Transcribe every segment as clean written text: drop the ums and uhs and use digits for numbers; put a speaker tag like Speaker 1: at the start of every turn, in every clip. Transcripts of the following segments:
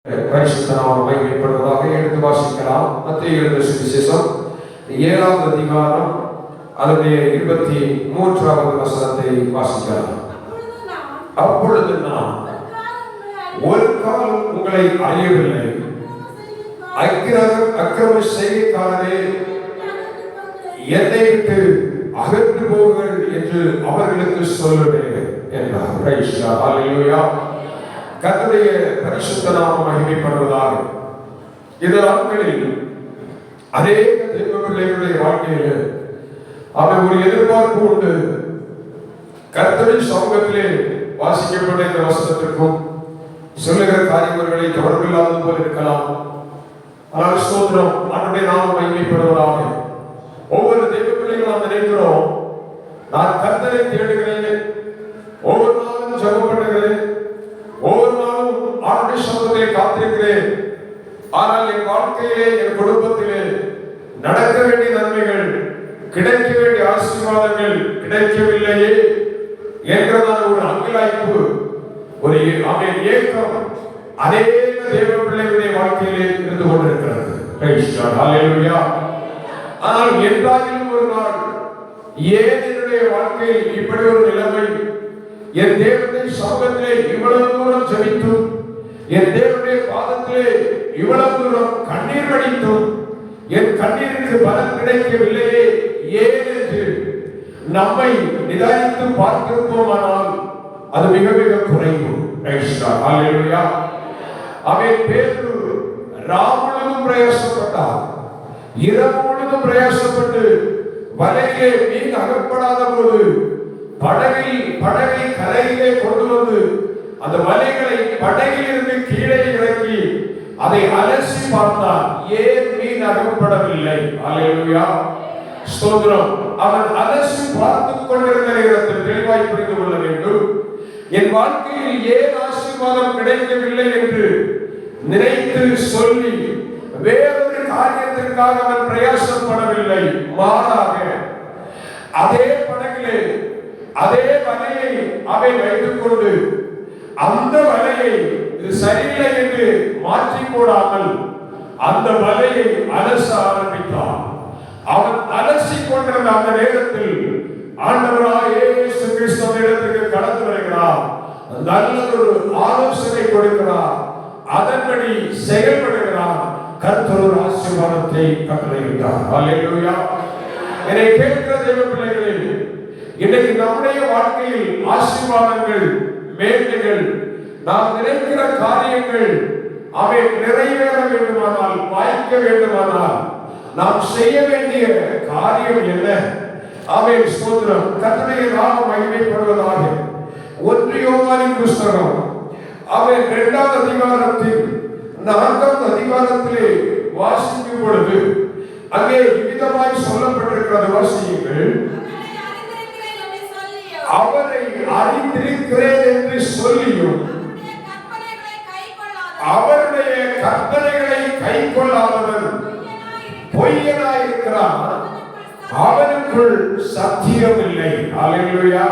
Speaker 1: பரிசுத்த நாமம் மகிமைப்படுவதாக. எடுத்து வாசிக்கலாம். மத்தேயு எழுதின சுவிசேஷம் 7ஆம் அதிகாரம் அதனுடைய 23ஆவது வசனத்தை வாசிக்கலாம். அப்பொழுது நான் ஒரு காலம் உங்களை அறியவில்லை, அக்கிரம செய்கைக்காரரே என்னை விட்டு அகன்று போங்கள் என்று அவர்களுக்கு சொல்லுவேன் என்றார். Praise the Lord. ஹல்லேலூயா. கர்த்தருடைய பரிசுத்த நாமம் மகிமைப்படுவதாக. இந்த நாட்களில் அநேக தேவ பிள்ளைகளுடைய வாழ்க்கையில் அவன் ஒரு எதிர்பார்ப்பு உண்டு. கர்த்தருடைய சமூகத்திலே வாசிக்கப்பட்ட இந்த வசனத்திற்கும் சொல்லுகிற காரியங்களை தொடர்பில்லாதது போல இருக்கலாம். ஆனால் ஸ்தோத்திரம், அவருடைய நாமம் மகிமைப்படுவதாக. ஒவ்வொரு தேவ பிள்ளைகளும் நாம் நினைக்கிறோம், நான் கர்த்தரை தேடுகிறேன், ஒவ்வொரு நாளும் ஜெபம் பண்ணுகிறேன், ஒவ்வொரு நாளும் ஆண்டுடைய சமூகத்தை காத்திருக்கிறேன். ஆனால் என் வாழ்க்கையிலே, என் குடும்பத்திலே நடக்க வேண்டிய நன்மைகள், கிடைக்க வேண்டிய ஆசீர்வாதங்கள் கிடைக்கவில்லையே என்கிறதான ஒரு அங்கலாய்ப்பு, ஒரு ஏக்கம் அநேக தேவ பிள்ளைகளுடைய வாழ்க்கையிலே இருந்து கொண்டிருக்கிறது. Praise the Lord. ஹல்லேலூயா. ஆனால் என்றாலும் ஒரு நாள், ஏன் என்னுடைய வாழ்க்கையில் இப்படி ஒரு நிலைமை, என் தேவனுடைய சமூகத்திலே இவ்வளவு தூரம் ஜெபித்தும், என் தேவனுடைய பாதத்திலே இவ்வளவு தூரம் கண்ணீர் வடித்தும் என் கண்ணீருக்கு பலன் கிடைக்கவில்லையே ஏன் என்று நம்மை நிதானித்து பார்த்திருப்போமானால் அது மிக மிக குறைவு. ஹல்லேலூயா. அவன் பேதுரு ராமுழுதும் பிரயாசப்பட்டார், இரவு முழுதும் பிரயாசப்பட்டு வலையிலே மீன் அகப்படாத போது படகை கரையிலே கொண்டு வந்து அந்த வலைகளை படகிலிருந்து கீழே இறக்கி அதை அலசி பார்த்தார். ஏன் மீன் அகப்படவில்லை? ஹல்லேலூயா. ஸ்தோத்திரம். அவன் அலசி பார்த்துக் கொண்டிருந்த நேரத்தில் தெளிவாய் புரிந்து கொள்ள வேண்டும், என் வாழ்க்கையில் ஏன் ஆசீர்வாதம் கிடைக்கவில்லை என்று நினைத்து சொல்லி வேறொரு காரியத்திற்காக அவன் பிரயாசப்படவில்லை. மாறாக அதே படகிலே அதே வலையை அவை வைத்துக் கொண்டு அந்த வலையை இது சரியில்லை என்று மாற்றி போடாமல் அந்த வலையை அலச ஆரம்பித்தான். அவன் அலசி கொண்டிருந்த அந்த நேரத்தில் ஆண்டவராய் இயேசு கிறிஸ்துவிடத்திற்கு கடந்து வருகிறார். நல்லதொரு ஆலோசனை கொடுக்கிறார், அதன்படி செயல்படுகிறார். கர்த்தர் ஒரு ஆசீர்வாதத்தை கட்டளையிட்டார். ஹல்லேலூயா. என்னை கேட்கிற தேவ பிள்ளைகளே, இன்னைக்கு நம்முடைய வாழ்க்கையில் ஆசீர்வாதங்கள், மேன்மைகள், நாம் நினைக்கிற காரியங்கள் அவை நிறைவேற வேண்டுமானால், வாய்க்க வேண்டுமானால் நாம் செய்ய வேண்டிய காரியம் என்ன? அவை ஸ்தோத்திரம். கர்த்தருடைய நாமம் மகிமைப்படுவதாக. 1 யோவானின் புஸ்தகம் அவன் 2ஆம் அதிகாரத்தில் 4ஆம் அதிகாரத்திலே வாசிக்கும் பொழுது அங்கே விதமாய் சொல்லப்பட்டிருக்கிறது. வாசியுங்கள். அவரை அறிந்திருக்கிறேன் என்று சொல்லியும் அவருடைய கற்பனைகளை கைக்கொள்ளாதவன் பொய்யனாயிருக்கிறான், அவனுக்குள் சத்தியம் இல்லை. ஹல்லேலூயா.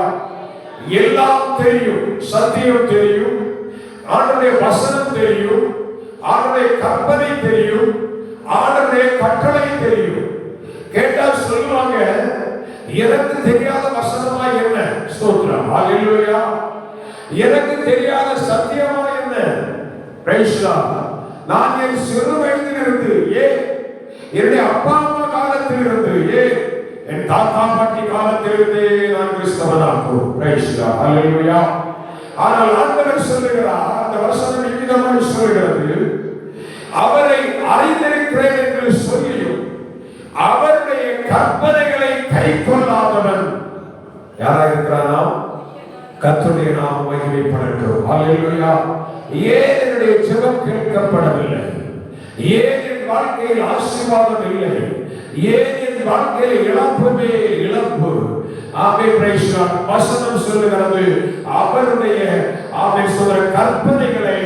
Speaker 1: எல்லாம் தெரியும், சத்தியம் தெரியும், ஆண்டவருடைய வசனம் தெரியும், ஆண்டவருடைய கற்பனை தெரியும், ஆண்டவருடைய கட்டளை தெரியும். கேட்டால் சொல்லுவாங்க, எனக்கு தெரியாத வசனமா என்ன? ஸ்தோத்திரம். ஹல்லேலூயா. எனக்கு தெரியாத சத்தியமா என்ன? Price the Lord. நான் என் சிறு வயதிலிருந்து, என்னுடைய அப்பா அம்மா காலத்திலிருந்து, என் தாத்தா பாட்டி காலத்திலிருந்தே நான் கிறிஸ்தவனாகும். Price the Lord. ஹல்லேலூயா. ஆனால் ஆண்டவர் சொல்லுகிறார், அந்த வசனம் இவ்விதமாய் சொல்கிறது, அவரை அறிந்திருக்கிறேன் என்று சொல்லியும் அவருடைய கற்பனைகளை கைக்கொள்ளாதவன் யாராக இருக்கிறானா? கர்த்தருடைய நாமம் மகிமைப்படட்டும். ஹல்லேலூயா. ஏன் என்னுடைய ஜெபம் கேட்கப்படவில்லை? ஏன் என் வாழ்க்கையில் ஆசீர்வாதம் இல்லை? ஏன் என் வாழ்க்கையில் இழப்புமே இழப்பு? ஆமென். Praise the Lord. வசனம் சொல்லுகிறது, அவருடைய சொல்ற கற்பனைகளை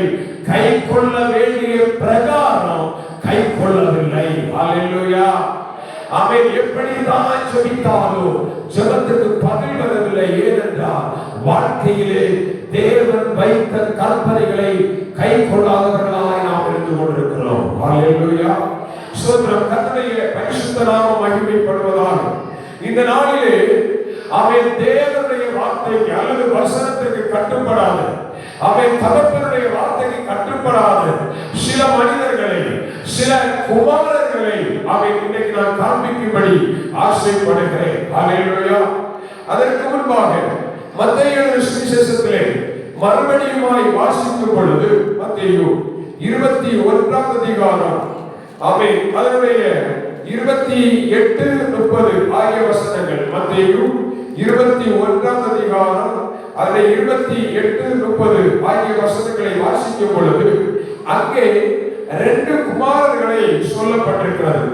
Speaker 1: கைக்கொள்ள வேண்டிய பிரகாரம் கைக்கொள்ளவில்லை. ஹல்லேலூயா. அவன் எப்படிதான் ஜெபித்தாலும் ஜெபத்துக்கு பதில் வரவில்லை. ஏனென்றால் வாழ்க்கையிலே தேவன் வைத்த கற்பனைகளை கைக்கொள்ளாதவர்களாய் நாம் தகப்பனுடைய வார்த்தைக்கு கட்டுப்படாத சில மனிதர்களை, சில குமாரர்களை இன்னைக்கு நான் காண்பிக்கும்படி ஆசைப்படுகிறேன். ஹல்லேலூயா. அதற்கு முன்பாக மத்தேயு சுவிசேஷத்திலே மறுபடியுமாய் வாசிக்கும் பொழுது மத்தேயு 21ஆம் அதிகாரம் அதனுடைய 28, 30 ஆகிய வசனங்கள். மத்தேயு 21ஆம் அதிகாரம் அதில் 28, 30 ஆகிய வசனங்களை வாசிக்கும் பொழுது அங்கே 2 குமாரர்களை சொல்லப்பட்டிருக்கிறது.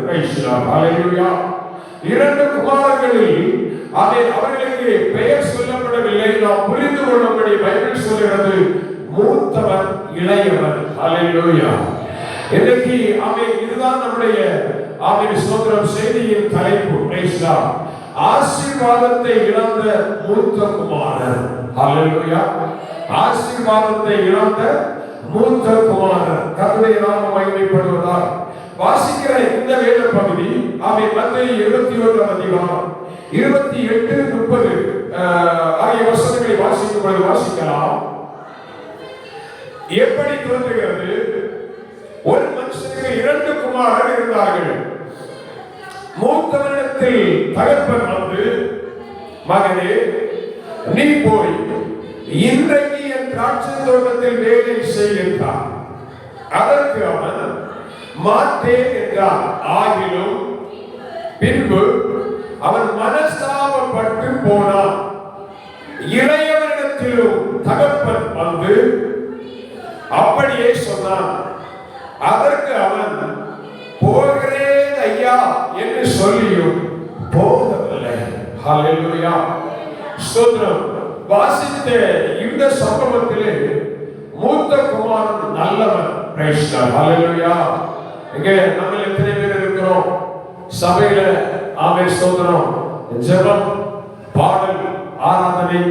Speaker 1: ஹல்லேலூயா. 2 குமாரர்களில் அவர்களுக்கு பெயர் சொல்லப்படவில்லை. நாம் புரிந்து கொள்ளும்படி பைபிள் சொல்கிறது, மூத்தவன் இளையவன். ஹல்லேலூயா. இன்னைக்கு இதுதான் நம்முடைய ஸ்தோத்திரம் செய்தியின் தலைப்பு. ஆசீர்வாதத்தை இழந்த மூத்த குமாரன். ஹல்லேலூயா. ஆசீர்வாதத்தை இழந்த மூத்த குமாரன். கர்த்தருடைய நாமம் மகிமைப்படுவதாக வாசிக்கிற இந்த வேத பகுதி மத்தேயு 21ஆம் அதிகாரம் 28, 30 ஆகிய வசனங்களை வாசிக்கும் பொழுது வாசிக்கலாம். எப்படி தோன்றுகிறது? ஒரு மனுஷனுக்கு 2 குமாரர் இருந்தார்கள். மூத்தவனிடத்தில் தகப்பன் வந்து, மகனே, நீ போய் இன்றைக்கு என் திராட்சை தோட்டத்தில் வேலை செய் என்றார். அதற்கு அவன் மாட்டேன் என்றான். ஆகிலும் பின்பு அவன் மனஸ்தாபப்பட்டு போனான். இளையவனிடத்திலும் தகப்பன் வந்து அப்படியே சொன்னான். அதற்கு அவன் போகிறேன் ஐயா என்று சொல்லியும் போகவில்லை. ஹல்லேலூயா. ஸ்தோத்திரம். வாசித்த இந்த சம்பவத்திலே மூத்த குமாரன் நல்லவன். Praise the Lord. ஹல்லேலூயா. இங்கே நம்ம எத்தனை பேர் இருக்கிறோம் சபையில? ஆமென். ஸ்தோத்திரம். ஜெபம், பாடல், ஆராதனை,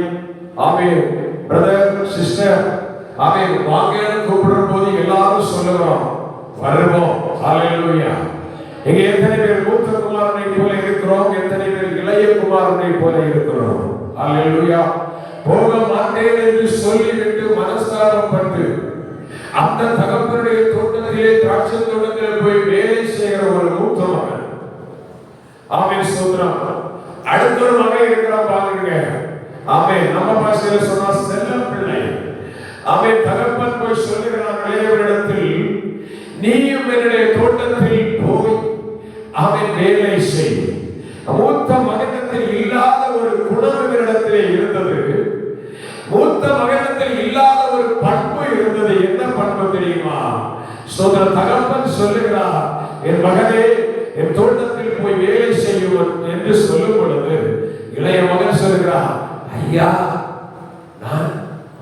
Speaker 1: ஆமென். பிரதர், சிஸ்டர், ஆமென், வாங்கன்னு கூப்பிடும் போது எல்லாரும் சொல்லுறோம், வருவோம். ஹல்லேலூயா. இங்க எத்தனை பேர் மூத்த குமாரனை போல இருக்கிறோம்? எத்தனை பேர் இளைய குமாரனை போல இருக்கிறோம்? ஹல்லேலூயா. போக மாட்டேன் என்று சொல்லிவிட்டு மனஸ்தாபப்பட்டு அந்த தகப்பனுடைய தோட்டத்திலே, திராட்சை தோட்டத்திலே போய் வேலை செய்கிற ஒரு மூத்த மகன். ஆமென். ஸ்தோத்திரம். அடுத்த ஒரு மகன் இருக்கிறான் பாருங்க. ஆமென். நம்ம பாஷையில சொன்னா செல்ல பிள்ளை. ஆமென். தகப்பன் போய் சொல்லுகிறான் இளையவரிடத்தில், நீயும் என்னுடைய தோட்டத்தில் போய் அவன் வேலை செய். மூத்த மகனிடத்தில் இல்லாத ஒரு குணம் இவரிடத்திலே இருந்தது. மூத்த மகனிடத்தில் இல்லாத ஒரு பண்பு இருந்தது. என்ன பண்பு தெரியுமா? ஸ்தோத்திர. தகப்பன் சொல்லுகிறார், என் மகனே, என் தோட்டத்தில் போய் வேலை செய்யும் என்று சொல்லும் பொழுது இளைய மகன் சொல்லுகிறார், ஐயா, நான்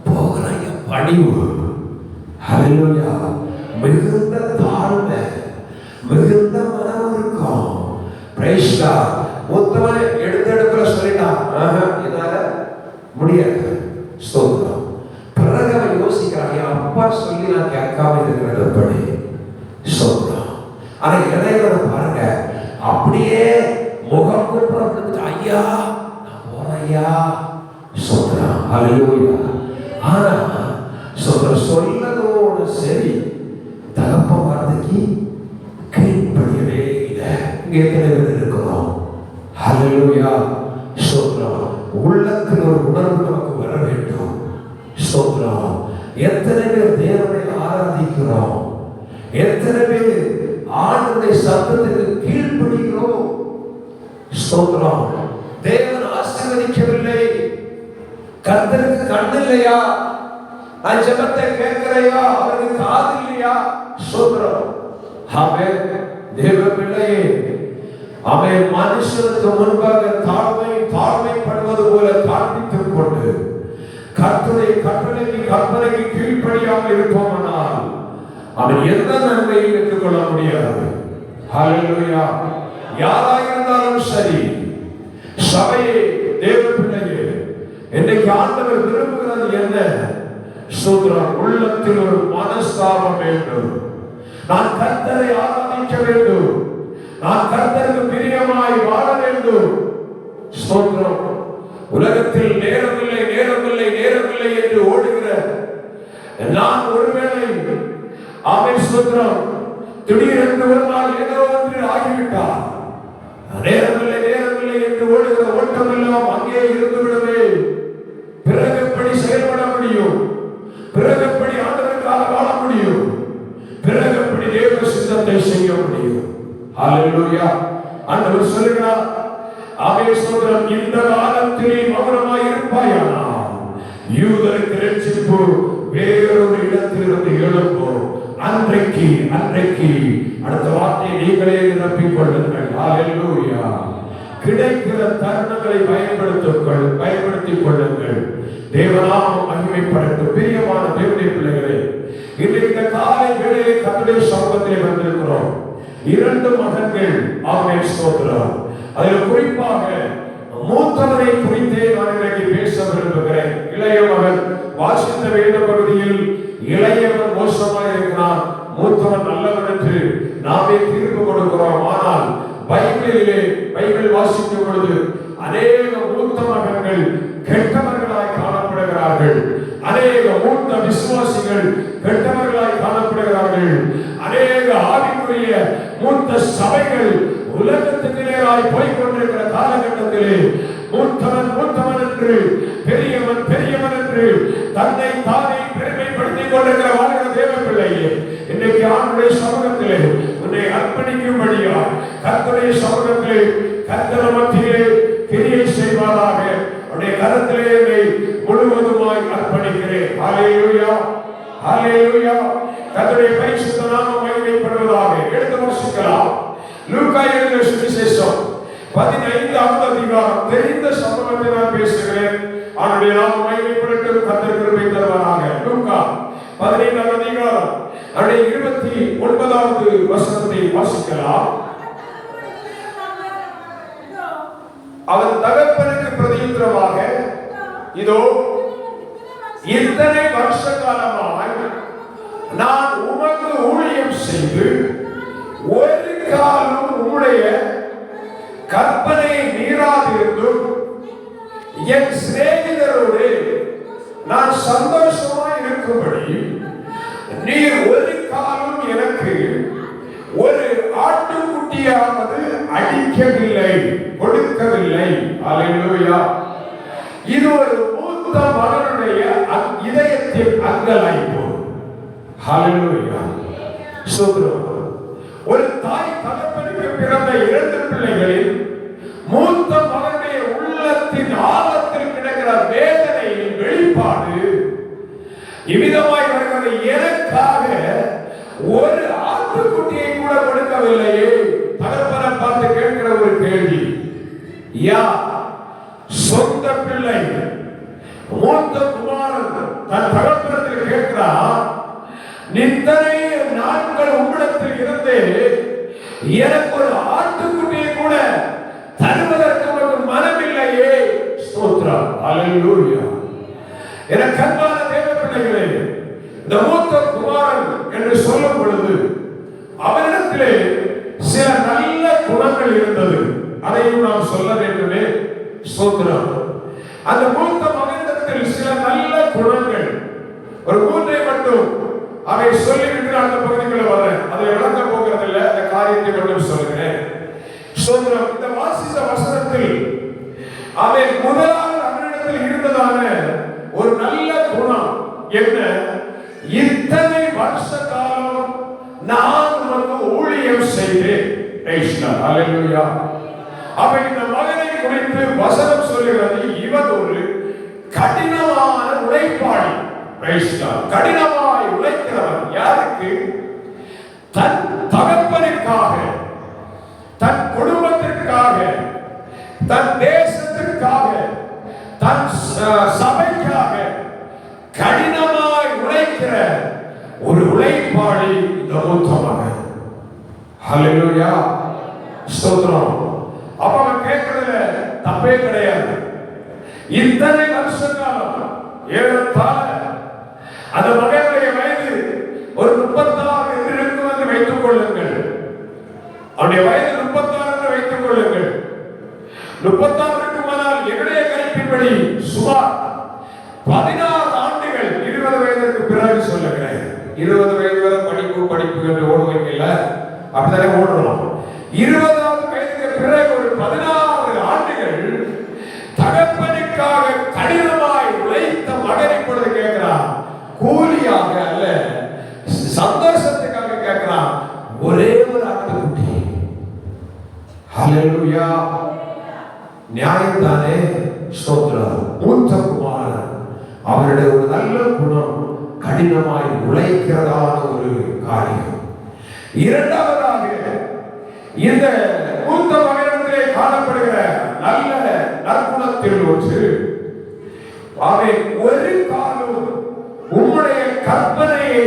Speaker 1: போகிறேன். பணிவு. ஹல்லேலூயா. மிகுந்த தாழ்மை, மிகுந்த மனம் இருக்கும். Price the Lord. மூத்தவன் எடுத்த இடத்துல சொல்லிட்டான், என்னால முடியாது. ஸ்தோத்திரம். பிறகு அவன் யோசிக்கிறான், என் அப்பா சொல்லி நான் கேட்காம இருக்கிறது படி. ஸ்தோத்திரம். ஆனா இளையவரை பாருங்க, அப்படியே முகம் கூப்பிட்டு, ஐயா, நான் போறேன் ஐயா. ஸ்தோத்திரம். ஹல்லேலூயா. ஆனா ஸ்தோத்திரம், சொல்லதோடு சரி, தகப்ப வார்த்தைக்கு கீழ்ப்படியவே இல்லை. இங்க எத்தனை பேர் இருக்கிறோம்? ஹல்லேலூயா. ஸ்தோத்திரம். உள்ளத்தில் ஒரு உணர்வு நமக்கு வர வேண்டும். ஸ்தோத்திரம். எத்தனை பேர் தேவனை ஆராதிக்கிறோம்? எத்தனை பேர் ஆண்டவருடைய சத்தத்துக்கு கீழ்ப்படிகிறோம்? ஸ்தோத்திரம். தேவன் ஆசீர்வதிக்கவில்லை. கர்த்தருக்கு கண் இல்லையா? நான் ஜெபத்தை கேட்கிறையா? அவருக்கு காது இல்லையா? ஸ்தோத்திரம். ஆமென். தேவ பிள்ளையே, அவன் மனுஷனுக்கு முன்பாக தாழ்மைப்படுவது போல தாழ்த்தித்துக் கொண்டு கர்த்தருடைய கற்பனைக்கு கீழ்ப்படியாமல் இருப்போமானால் அவன் எந்த நன்மையும் பெற்றுக்கொள்ள முடியாது. ஹல்லேலூயா. யாராயிருந்தாலும் சரி, சபையே, தேவ பிள்ளையே, இன்னைக்கு ஆண்டவர் விரும்புகிறது என்ன? ஸ்தோத்திரம். உள்ளத்தில் ஒரு மனஸ்தாபம் வேண்டும். நான் கர்த்தரை ஆராதிக்க வேண்டும். நான் கர்த்தருக்கு பிரியமாய் வாழ வேண்டும். ஸ்தோத்திரம். உலகத்தில் நேரமில்லை என்று ஓடுகிற நான் ஒருவேளை ஆமென் ஸ்தோத்திரம் திடீரென்று ஒரு நாள் ஏதோ ஒன்று ஆகிவிட்டார், நேரமில்லை நேரமில்லை என்று ஓடுகிற ஓட்டமெல்லாம் அங்கே இருந்து விடுவே. பிறகு எப்படி செயல்பட முடியும்? பிறகு எப்படி ஆண்டவருக்காக வாழ முடியும்? பிறகு எப்படி தேவ சித்தத்தை செய்ய முடியும்? ஹல்லேலூயா. ஆண்டவர் சொல்கிறார், ஆமென் ஸ்தோத்திரம், இந்த காலத்திலே மௌனமாய் இருப்பாயானால் யூதருக்கு ரட்சிப்பு வேறொரு இடத்திலிருந்து எழும்பும். அன்றைக்கு அடுத்த வார்த்தையை நீங்களே நிரப்பிக் கொள்ளுங்கள். ஹல்லேலூயா. கிடைக்கிற தருணங்களை பயன்படுத்திக் கொள்ளுங்கள். தேவநாமம் மகிமைப்படட்டும். பிரியமான தேவனுடைய பிள்ளைகளே, இன்றைக்கு இந்த காலை வேளையிலே கர்த்தருடைய சமூகத்திலே வந்திருக்கிறோம். 2 மகன்கள். ஆமென் ஸ்தோத்திரம். அதில் குறிப்பாக மூத்தவனை குறித்தே நான் இன்றைக்கு பேச விரும்புகிறேன். இளைய மகன் வாசித்த வேத பகுதியில் இளையவன் மோசமாக இருக்கிறான், மூத்தவன் நல்லவன் என்று நாமே தீர்ப்பு கொடுக்கிறோம். ஆனால் பைபிள் வாசிக்கும் பொழுது அநேக மூத்த மகன்கள் கெட்டவர்களாய் காணப்படுகிறார்கள், அநேக மூத்த விசுவாசிகள் கெட்டவர்களாய் காணப்படுகிறார்கள், அநேக ஆவிக்குரிய மூத்த சபைகள் உலகத்துக்கு நேராய் போய்கொண்டிருக்கிற காலகட்டத்திலே மூத்தவன் என்று பெரியவன் என்று தன்னை தானே பெருமைப்படுத்திக் கொண்டிருக்கிற வாழ்கிற தேவ பிள்ளையே, இன்றைக்கு ஆண்டுடைய சமூகத்திலே உன்னை அர்ப்பணிக்கும்படியா கர்த்தருடைய சமூகத்திலே கர்த்தர் மத்தியிலே கிரியை செய்வாராக அவருடைய கரத்திலே என்னை முழுவதுமாய் அர்ப்பணிக்கிறேன். ஹல்லேலூயா, ஹல்லேலூயா. கர்த்தருடைய பரிசுத்த நாமம் மகிமைப்படுவதாக. எடுத்து வாசிக்கலாம். லூக்கா எழுதின சுவிசேஷம் 15வது அதிகாரம். தெரிந்த சம்பவத்தை நான் பேசுகிறேன். அவருடைய நாமம் மகிமைப்படட்டும். கர்த்தர் கிருபை தருவாராக. லூக்கா 15வது அதிகாரம் அவருடைய 29வது வசனத்தை வாசிக்கலாம். அவன் தகப்பனுக்கு பிரதியுத்தரமாக, இதோ இத்தனை வருஷ காலமாய் நான் உமக்கு ஊழியம் செய்து ஒரு காலம் உம்முடைய கற்பனை மீறாதிருந்தும் என் சிநேகிதரோடு நான் சந்தோஷமாய் இருக்கும்படி நீர் ஒரு காலம் எனக்கு ஒரு ஆட்டுக்குட்டியாவது அடிக்கவில்லை, கொடுக்கவில்லை. ஹல்லேலூயா. இது ஒரு மூத்த மகனுடைய இதயத்தின் அங்கலாய்ப்பு. ஹல்லேலூயா. ஸ்தோத்திரம். ஒரு தாய் தகப்பனுக்கு பிறந்த 2 பிள்ளைகளில் மூத்த மகனுடைய உள்ளத்தின் ஆழத்தில் கிடக்கிற வேதனையின் வெளிப்பாடு இவ்விதமாய் வருகிறது. எனக்காக ஒரு ஆட்டுக்குட்டியை கூட கொடுக்கவில்லையே. தகப்பனை பார்த்து கேட்கிற ஒரு கேள்வி, சொந்த பிள்ளை மூத்த குமாரன் தன் தகப்பனத்தில் கேட்கிறார், இத்தனை நாட்கள் உம்மிடத்தில் இருந்து எனக்கு ஒரு ஆட்டுக்குட்டியை கூட தருவதற்கு உனக்கு மனமில்லையே. ஸ்தோத்திரம். ஹல்லேலூயா. எனக்கு அன்பான தேவ பிள்ளைகளே, இந்த மூத்த குமாரன் என்று சொல்லும் பொழுது அவனிடத்திலே சில நல்ல குணங்கள் இருந்தது. அதையும் நாம் சொல்ல வேண்டுமே. ஸ்தோத்திரம். அந்த மூத்த மகனிடத்தில் சில நல்ல குணங்கள், ஒரு 3 மட்டும் அவை சொல்லிவிட்டு அந்த பகுதிக்குள்ள வரேன். அதை விளக்க போகிறதில்லை, அந்த காரியத்தை மட்டும் சொல்கிறேன். ஸ்தோத்திரம். இந்த வாசித்த வசனத்தில் அவன் முதலாவது அவனிடத்தில் இருந்ததான ஒரு நல்ல குணம் என்ன? இத்தனை வருஷ காலம் நான் உனக்கு ஊழியம் செய்தேன். ஹல்லேலூயா. அப்ப இந்த மகனை குறித்து வசனம் சொல்லுகிறது, இவன் ஒரு கடினமான உழைப்பாளி. கடினமாய் உழைக்கிறவன். யாருக்கு? தன் தகப்பனுக்காக, தன் குடும்பத்திற்காக, தன் தேசத்திற்காக, தன் சபைக்காக கடினமாய் உழைக்கிற ஒரு உழைப்பாளி இந்த மூத்த மகன். ஹல்லேலூயா. ஸ்தோத்திரம். அப்ப அவன் கேட்கிறதுல தப்பே கிடையாது. இத்தனை வருஷ காலம் ஏறத்தாழ அந்த மகனுடைய வயது ஒரு 36 என்று இருக்கும் என்று வைத்துக் கொள்ளுங்கள். அவனுடைய வயது 36 என்று வைத்துக் கொள்ளுங்கள். 36 இருக்குமானால் என்னுடைய கணிப்பின்படி சுமார் 16 ஆண்டுகள் 20 வயதிற்கு பிறகு 20 வயது வரை படிப்பு என்று ஓடுவீங்கல்ல, அப்படித்தானே ஓடுறோம். 20வது வயதுக்கு பிறகு ஒரு 16 ஆண்டுகள் தகப்பனுக்காக கடினமாய் உழைத்த மகன் இப்பொழுது கேட்கிறான். கூலியாக அல்ல, சந்தோஷத்துக்காக கேட்கிறான். ஒரே ஒரு ஆட்டுக்குட்டி. ஹல்லேலூயா. நியாயம் தானே? ஸ்தோத்திரம். மூத்த குமாரன், அவருடைய ஒரு நல்ல குணம் கடினமாய் உழைக்கிறதான ஒரு காரியம். இரண்டாவதாக இந்த மூத்த மகனிடத்திலே காணப்படுகிற நல்ல நற்குணத்தில் ஒன்று, அவன் ஒரு காலம் உம்முடைய கற்பனையை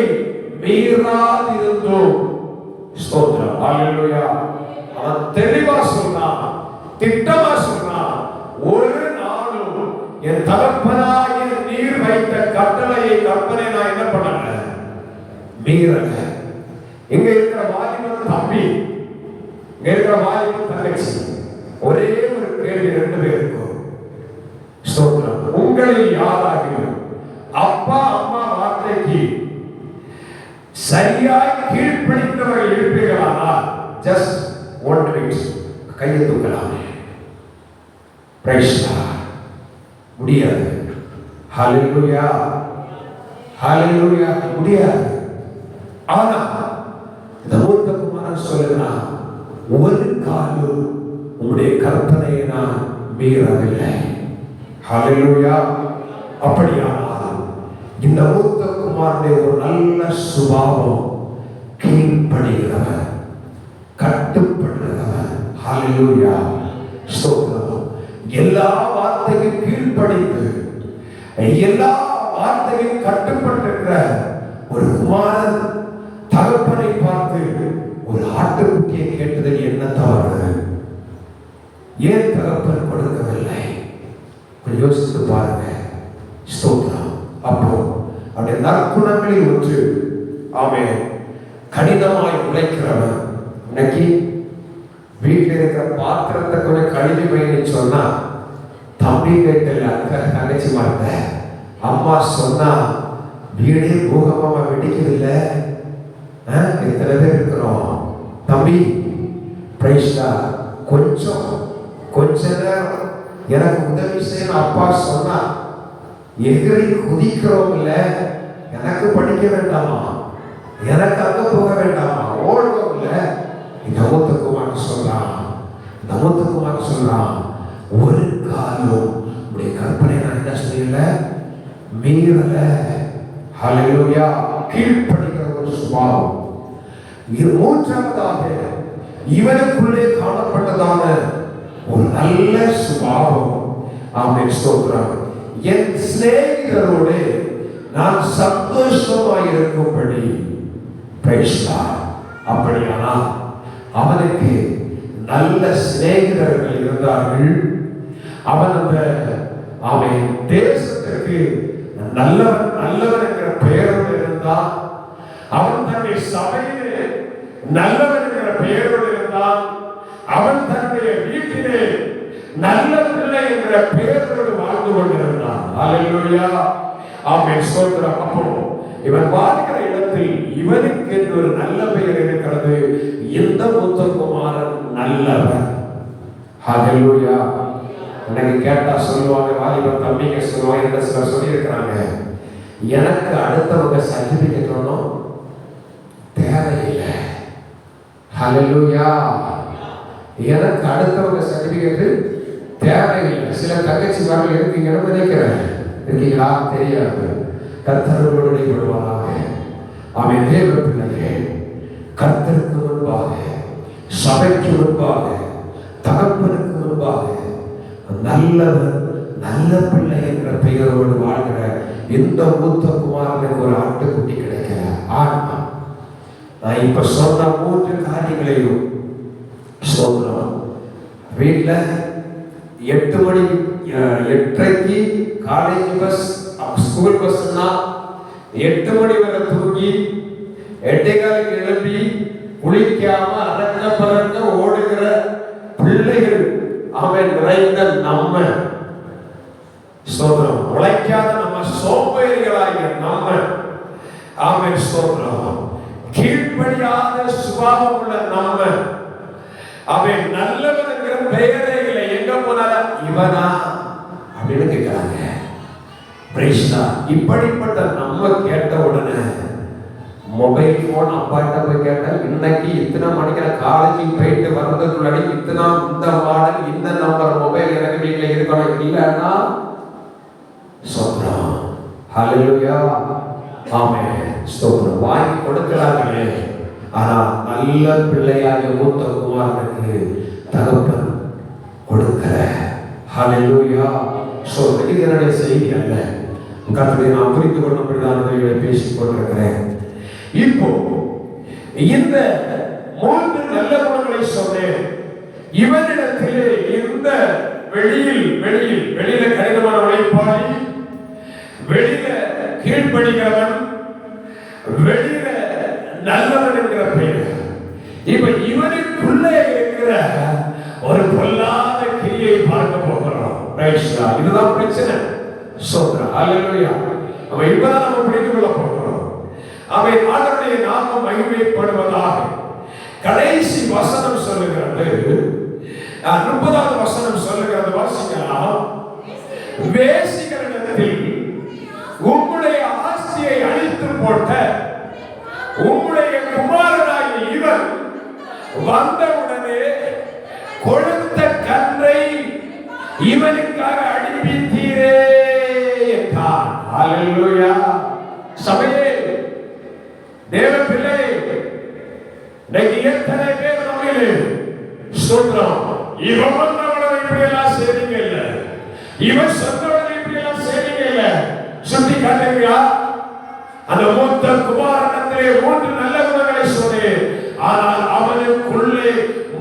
Speaker 1: மீறாதிருந்தோம். ஸ்தோத்திரம். ஹல்லேலூயா. அவன் தெளிவா சொன்னான், திட்டமா சொன்னான். ஒரு நாளும் என் தகப்பனாகிய நீர் வைத்த கற்பனை நான் என்ன பண்ணல, மீறல. இங்க இருக்கிற வாலிபன் தம்பி, இங்க இருக்கிற வாலிபன் தங்கச்சி, ஒரே ஒரு கேள்வி 2 பேருக்கும். ஸ்தோத்திரம். உங்களில் யாராகிலும் அப்பா அம்மா வார்த்தைக்கு சரியாய் கீழ்ப்படிந்தவர்கள் இருப்பீர்களானால் ஜஸ்ட் 1 minute கையை தூக்கலாமே. Price God. முடியாது. ஹல்லேலூயா. ஹல்லேலூயா. முடியாது. ஆனா இந்த மூத்த குமாரன் சொல்லுகிறான், ஒரு காலம் உங்களுடைய கற்பனையை நான் மீறவில்லை. ஹல்லேலூயா. அப்படியானால் இந்த மூத்த குமாரனுடைய ஒரு நல்ல சுபாவம் கீழ்ப்படிகிறவன், கட்டுப்படுகிறவன். ஹல்லேலூயா. ஸ்தோத்திரம். எல்லா வார்த்தையும் கீழ்ப்படிந்து எல்லா வார்த்தையும் கட்டுப்பட்டிருக்கிற ஒரு குமாரன் தகப்பனை பார்த்து ஒரு ஆட்டுக்குட்டியை கேட்டதில் என்ன தவறு? ஏன் தகப்பன் கொடுக்கவில்லை? யோசித்து பாருங்க. ஸ்தோத்திரம். அப்போ அவருடைய நற்குணங்களில் ஒன்று, ஆமென், கடினமாய் உழைக்கிறவன். இன்னைக்கு வீட்டில் இருக்கிற பாத்திரத்தை கொஞ்சம் கழுவி வைன்னு சொன்னா தம்பி கேட்டல, அக்கா தங்கச்சி மாட்ட, அம்மா சொன்னா வீடே பூகம்பமா வெடிக்குதில்ல. எத்தனை பேர் இருக்கிறோம்? தம்பி பிரைஸ்டா, கொஞ்ச நேரம் எனக்கு உதவி செய்யணும் அப்பா சொன்னா எதிரி குதிக்கிறோம் இல்ல. எனக்கு படிக்க வேண்டாமா, எனக்கு அங்க போக வேண்டாமா, ஓடுவோம் இல்ல. நமத்துக்குமார் சொல்றான், ஒரு காலம் உடைய கற்பனை நான் என்ன செய்யல, மீறல. ஹல்லேலூயா. கீழ்ப்படிகிற ஒரு சுபாவம். இது மூன்றாவதாக இவனுக்குள்ளே காணப்பட்டதான ஒரு நல்ல சுபாவம். ஆமென். ஸ்தோத்திரம். என் சிநேகிதரோடு நான் சந்தோஷமாய் இருக்கும்படி. Praise God. அப்படியானால் அவனுக்கு நல்ல சிநேகிதர்கள் இருந்தார்கள். அவன் அந்த தேசத்திற்கு நல்லவன் என்கிற பெயரோடு இருந்தான். அவன் தன்னுடைய சபையிலே நல்லவன் என்கிற பெயரோடு இருந்தான். அவன் தன்னுடைய வீட்டிலே நல்ல பிள்ளை என்கிற பெயரோடு வாழ்ந்து கொண்டிருந்தான். ஹல்லேலூயா. ஆமென். ஸ்தோத்திரம். அப்போ இவன் வாழ்கிற இடத்தில் இவனுக்கு என்று ஒரு நல்ல பெயர் இருக்கிறது. இந்த மூத்த குமாரன் நல்லவன். ஹல்லேலூயா. எனக்கு கேட்டா சொல்லுவாங்க, வாலிபர் தம்பிங்க சொல்லுவாங்க, என்ன சிலர் சொல்லியிருக்கிறாங்க, எனக்கு அடுத்தவங்க சர்டிபிகேட் ஒன்றும் தேவையில்லை. ஹல்லேலூயா. எனக்கு அடுத்தவங்க சர்டிபிகேட் தேவையில்லை. சில தங்கச்சி வரல இருக்கீங்கன்னு நினைக்கிறேன். இருக்கீங்களா? தெரியாது. கர்த்தரோடு இடைப்படுவாராக. அவன் தேவ பிள்ளையே, கர்த்தருக்கு முன்பாக, சபைக்கு முன்பாக, தகப்பனுக்கு முன்பாக நல்லவன் நல்ல பிள்ளை என்ற பெயரோடு வாழ்கிற இந்த மூத்த குமாரனுக்கு ஒரு ஆட்டுக்குட்டி கிடைக்கிற ஆன்மா. நான் இப்ப சொன்ன 3 காரியங்களையும் சொல்றோம். வீட்டுல 8 மணி 8:30 காலேஜ் பஸ் ஸ்கூல் பஸ்னா 8 மணி வரை தூங்கி 8:15 எழுப்பி குளிக்காம அரக்க பறக்க ஓடுகிற பிள்ளைகள் அவன் நிறைந்த நம்ம. ஸ்தோத்திரம். உழைக்காத நம்ம சோம்பேறிகளாகிய நம்ம. ஆமென். ஸ்தோத்திரம். கீழ்ப்படியாத சுபாவம் உள்ள நம்ம அவன் நல்லவன் என்கிற பெயரே இல்லை. எங்க போனாலும் இவனா அப்படின்னு கேட்கிறாங்க. இப்படிப்பட்ட நம்ம கேட்ட உடனே மொபைல் போன் அப்பாட்ட போய் கேட்டால் இன்னைக்கு இத்தனை மணிக்கு காலேஜுக்கு போயிட்டு வர்றதுக்குள்ளாடி இத்தனை இந்த மாடல் இந்த நம்பர் மொபைல் எனக்கு வீட்டில் இருக்கணும் இல்லைன்னா சொல்றோம். ஹல்லேலூயா, ஆமென், ஸ்தோத்திரம். வாங்கி கொடுக்கிறாங்களே, ஆனா நல்ல பிள்ளையாக மூத்த குமாரனுக்கு தகப்பன் கொடுக்கிற. ஹல்லேலூயா. இது என்னுடைய செய்தி அல்ல, கர்த்தரை நான் புரிந்து கொள்ளப்படிதான் பேசிக் கொண்டிருக்கிறேன். இப்போ இந்த 3 நல்ல குணங்களை சொன்னேன். இவனிடத்திலே இந்த வெளியில கடினமான உழைப்பாளி, வெளியில கீழ்ப்படிகிறவன், வெளியில நல்லவன் என்கிற பெயர். இப்ப இவனுக்குள்ளே இருக்கிற ஒரு பொல்லாத கிரியை பார்க்க போகிறோம். இதுதான் பிரச்சனை. சோதரா, ஹல்லேலூயா. அவன் இப்பதான் நம்ம புரிந்து கொள்ள போகிறோம். அவை ஆண்டவருடைய நாமம் மகிமைப்படுவதாக கடைசி வசனம் சொல்லுகிறது. 30வது வசனம் சொல்லுகிறது, வாசிக்கலாம். வேசிகளிடத்தில் உம்முடைய ஆஸ்தியை அழித்து போட்ட உம்முடைய குமாரனாகிய இவன் வந்தவுடனே கொழுத்த கன்றை இவனுக்காக அடிப்பித்தீரே என்றார். ஹல்லேலூயா. சபையே, தேவ பிள்ளை, இன்னைக்கு எத்தனை பேர் நம்மிலே ஸ்தோத்திரம் இவன் வந்தவுடனே இப்படி எல்லாம் செய்றீங்க இல்ல, இவன் சொன்னவுடனே இப்படி எல்லாம் செய்றீங்க இல்ல, சுத்தி காட்டுறியா? அந்த மூத்த குமாரனிடத்திலே 3 நல்ல குணங்களை சொன்னேன். ஆனால் அவனுக்குள்ளே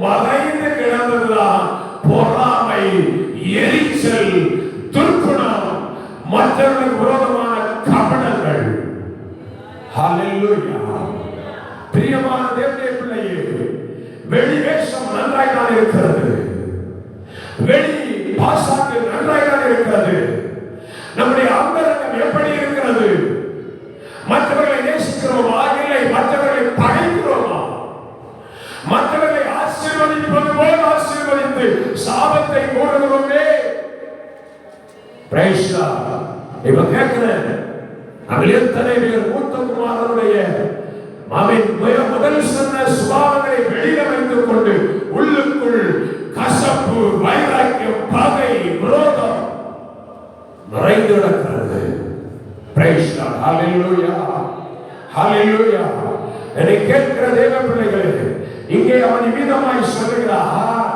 Speaker 1: மறைந்து கிடந்ததுதான் பொறாமை, எரிச்சல், துர்க்குணம், மற்றவர்களுக்கு விரோதமான கபடங்கள். ஹல்லேலூயா. பிரியமான தேவனுடைய பிள்ளையே, வெளி வேஷம் நன்றாய்தான் இருக்கிறது, வெளி பாசாக்கு நன்றாய்தான் இருக்கிறது. நம்முடைய அந்தரங்கம் எப்படி இருக்கிறது? மற்றவர்களை நேசிக்கிறோமா இல்லை மற்றவர்களை பகைக்கிறோமா? மற்றவர்களை ஆசீர்வதிப்பது போல் ஆசீர்வதித்து சாபத்தை கூறுகிறோமே. Price God. இப்ப கேட்கிறேன், அவள் எத்தனை பேர் மூத்த குமாரனுடைய முதல் சொன்ன சுபாவங்களை வெளியில வைத்துக் கொண்டு உள்ளுக்குள் கசப்பு, வைராக்கியம், பகை, விரோதம் நிறைந்து கிடக்கிறது. Praise God. Hallelujah, hallelujah. என்னை கேட்கிற தேவ பிள்ளைகளே, இங்கே அவன் விதமாய் சொல்லுகிறார்,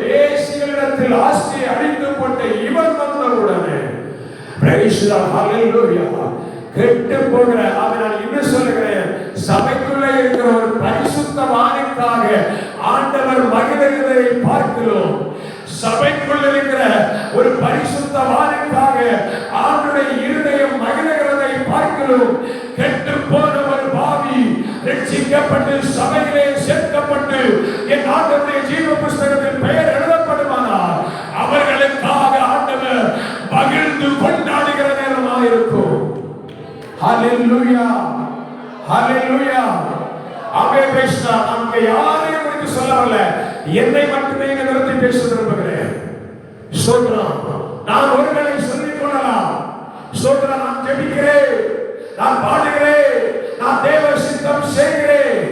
Speaker 1: வேசிகளிடத்தில் ஆஸ்தியை அழித்து போட்ட இவன் வந்தவுடனே, பிரைஸ் காட், ஹல்லேலூயா, கெட்டு போகிற அவன். நான் இன்னும் சொல்லுகிறேன், சபைக்குள்ளே இருக்கிற ஒரு பரிசுத்தவானுக்காக ஆண்டவர் மகிழ்கிறதை பார்க்கிறோம். சபைக்குள்ள இருக்கிற ஒரு பரிசுத்தவானுக்காக ஆண்டவருடைய இருதயம் மகிழ்கிறதை பார்க்கிறோம். கெட்டு போன ஒரு பாவி ரட்சிக்கப்பட்டு சபையிலே சேர்க்கப்பட்டு என் ஆண்டவருடைய ஜீவ புஸ்தகத்தில் பெயர் எழுதப்படுவானால் அவர்களுக்காக ஆண்டவர் மகிழ்ந்து கொண்டாடுகிற நேரமாக இருக்கும். ஹல்லேலூயா, ஹல்லேலூயா. அவே பேசினா நமக்கு யாரையும் குறித்து சொல்லவில்லை, என்னை மட்டுமே நிறுத்தி பேச விரும்புகிறேன். ஸ்தோத்திரம். நான் ஒருவேளை சொல்லிக் கொள்ளலாம், ஸ்தோத்திரம், நான் ஜெபிக்கிறேன், நான் பாடுகிறேன், நான் தேவ சித்தம் செய்கிறேன்.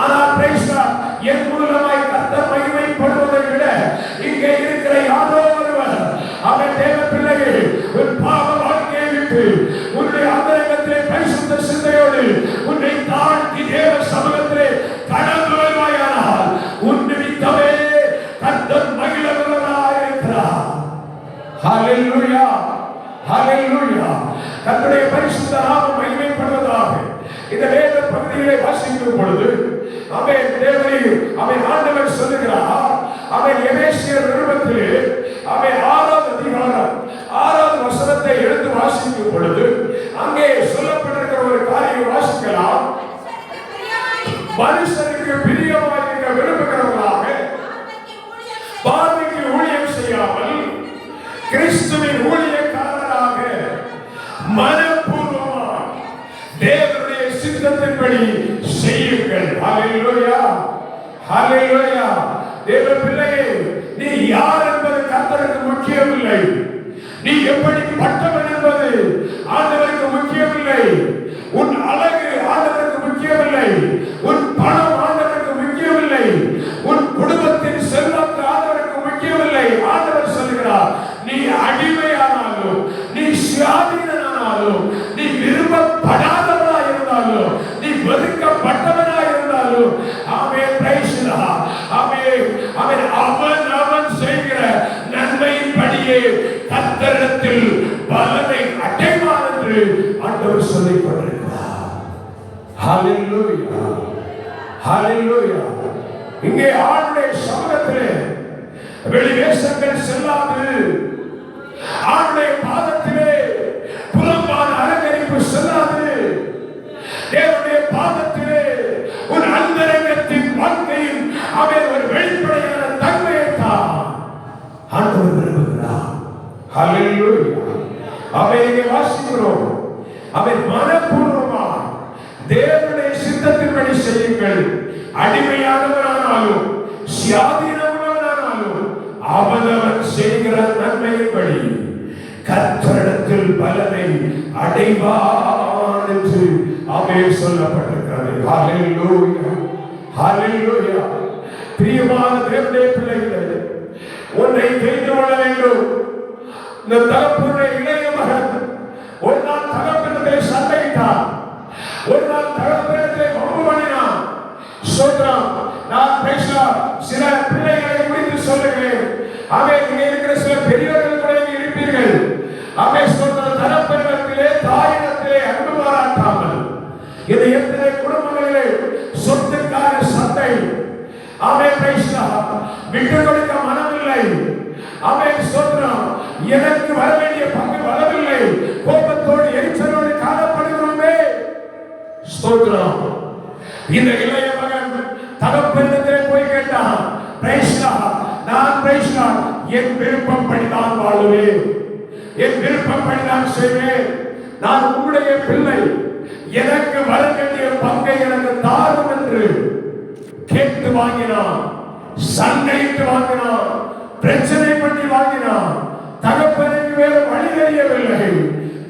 Speaker 1: ஆனால் பிரைஸ் காட், என் மூலமாய் கர்த்தர் மகிமைப்படுவதை விட இங்கே இருக்கிற யாரோ ஒருவர் அவன் தேவ பிள்ளையை ஒரு பாவ வாழ்க்கையை விட்டு உன்னுடைய அந்தரங்கத்திலே பரிசுத்த சிந்தையோடு உன்னை தாழ்த்தி தேவ சமூகத்திலே கடந்து வருவாயானால் உன் நிமித்தமே கர்த்தர் மகிழ்கிறவராய் இருக்கிறார். ஹல்லேலூயா, ஹல்லேலூயா. கர்த்தருடைய பரிசுத்த நாமம் மகிமைப்படுவதாக. இந்த வேத பகுதிகளை வாசிக்கும் பொழுது அவன் ஆண்டவர் சொல்லுகிறார், அவன் எபேசியர் நிருபத்திலே அவன் 6வது அதிகாரம் 6வது வசனத்தை எடுத்து வாசிக்கும் பொழுது அங்கே சொல்லப்பட்டிருக்கிற ஒரு காரியம் வாசிக்கலாம். மனுஷனுக்கு பிரியமாயிருக்க விரும்புகிறவர்களாக பார்வைக்கு ஊழியம் செய்யாமல் கிறிஸ்துவின் ஊழியக்காரராக மனப்பூர்வமாக தேவனுடைய சித்தத்தின்படி செய்யுங்கள். ஹல்லேலூயா, ஹல்லேலூயா. தேவ பிள்ளையே, நீ யார் என்பது கர்த்தருக்கு முக்கியமில்லை. நீ எப்படிப்பட்டவன் என்பது ஆண்டவருக்கு முக்கியமில்லை. உன் அழகு ஆண்டவருக்கு முக்கியமில்லை. உன் பணம் ஆண்டவருக்கு முக்கியமில்லை. உன் குடும்பத்தின் செல்வத்து ஆண்டவருக்கு முக்கியமில்லை. ஆண்டவர் சொல்கிறார், நீ அடிமையானாலும், நீ சுயாதீனானாலும், நீ விரும்பப்படாதவனா இருந்தாலும், நீ வெறுக்கப்பட்டவனா இருந்தாலும், ஆமென், பிரைஸ் தி லார்ட், ஆமென், ஆமென், அவன் செய்கிற நன்மையின்படியே கர்த்தரிடத்தில் பலனை அடைவான் என்று ஆண்டவர் சொல்லிக் கொண்டிருக்கிறார். ஹல்லேலூயா, ஹல்லேலூயா. இங்கே ஆண்டுடைய சமூகத்திலே வெளிவேஷங்கள் செல்லாது, ஆண்டுடைய பாதத்திலே புறம்பான அலங்கரிப்பு செல்லாது, தேவனுடைய பாதத்திலே ஒரு அந்தரங்கத்தின் வாழ்க்கையில் அவன் ஒரு வெளிப்படையான தன்மையை தான் ஆண்டவர் விரும்புகிறார். ஹல்லேலூயா. அவன் இங்கே வாசிக்கிறோம், அவன் மனப்பூர்வமாக தேவனுடைய சித்தத்தின்படி செய்யுங்கள். அடிமையானவனானாலும் சுயாதீனமானவனானாலும் அவனவன் செய்கிற நன்மையின்படி கர்த்தரிடத்தில் பலனை அடைவான் என்று அவன் சொல்லப்பட்டிருக்கிறது. ஹல்லேலூயா, ஹல்லேலூயா. பிரியமான தேவனுடைய பிள்ளைகளே, ஒன்றை தெரிந்து கொள்ள வேண்டும். இந்த தகப்பனுடைய இளைய மகன் ஒரு நாள் தகப்பனிடத்திலே சண்டையிட்டான். ஒரு நாள் தகப்பனிடத்திலே வம்பு பண்ணினான். சொல்றான், நான் சில பிள்ளைகளை குறித்து சொல்லுகிறேன். அவன் இங்கே இருக்கிற சில பெரியவர்கள் கூட இங்கே இருப்பீர்கள். அவன் சொல்ற தகப்பனிடத்திலே தாயிடத்திலே அன்பு பாராட்டாமல் இது எத்தனை குடும்பங்களிலே சொத்துக்கான சண்டை. அவன் விட்டு கொடுக்க மனமில்லை. அவன் சொல்றான், எனக்கு வர வேண்டிய பங்கு வரவில்லை. கோபத்தோடு எரிச்சலோடு காணப்படுகிறோமே. ஸ்தோத்திரம். இந்த இளைய மகன் தகப்பனிடத்திலே போய் கேட்டான், நான் என் விருப்பப்படி நான் வாழுவேன், என் விருப்பப்படி நான் செய்வேன். நான் உங்களுடைய பிள்ளை, எனக்கு வர வேண்டிய பங்கை எனக்கு தாரும் என்று கேட்டு வாங்கினான். சண்டையிட்டு வாங்கினான், பிரச்சனை பண்ணி வாங்கினான். தகப்பனுக்கு வேறு வழி தெரியவில்லை.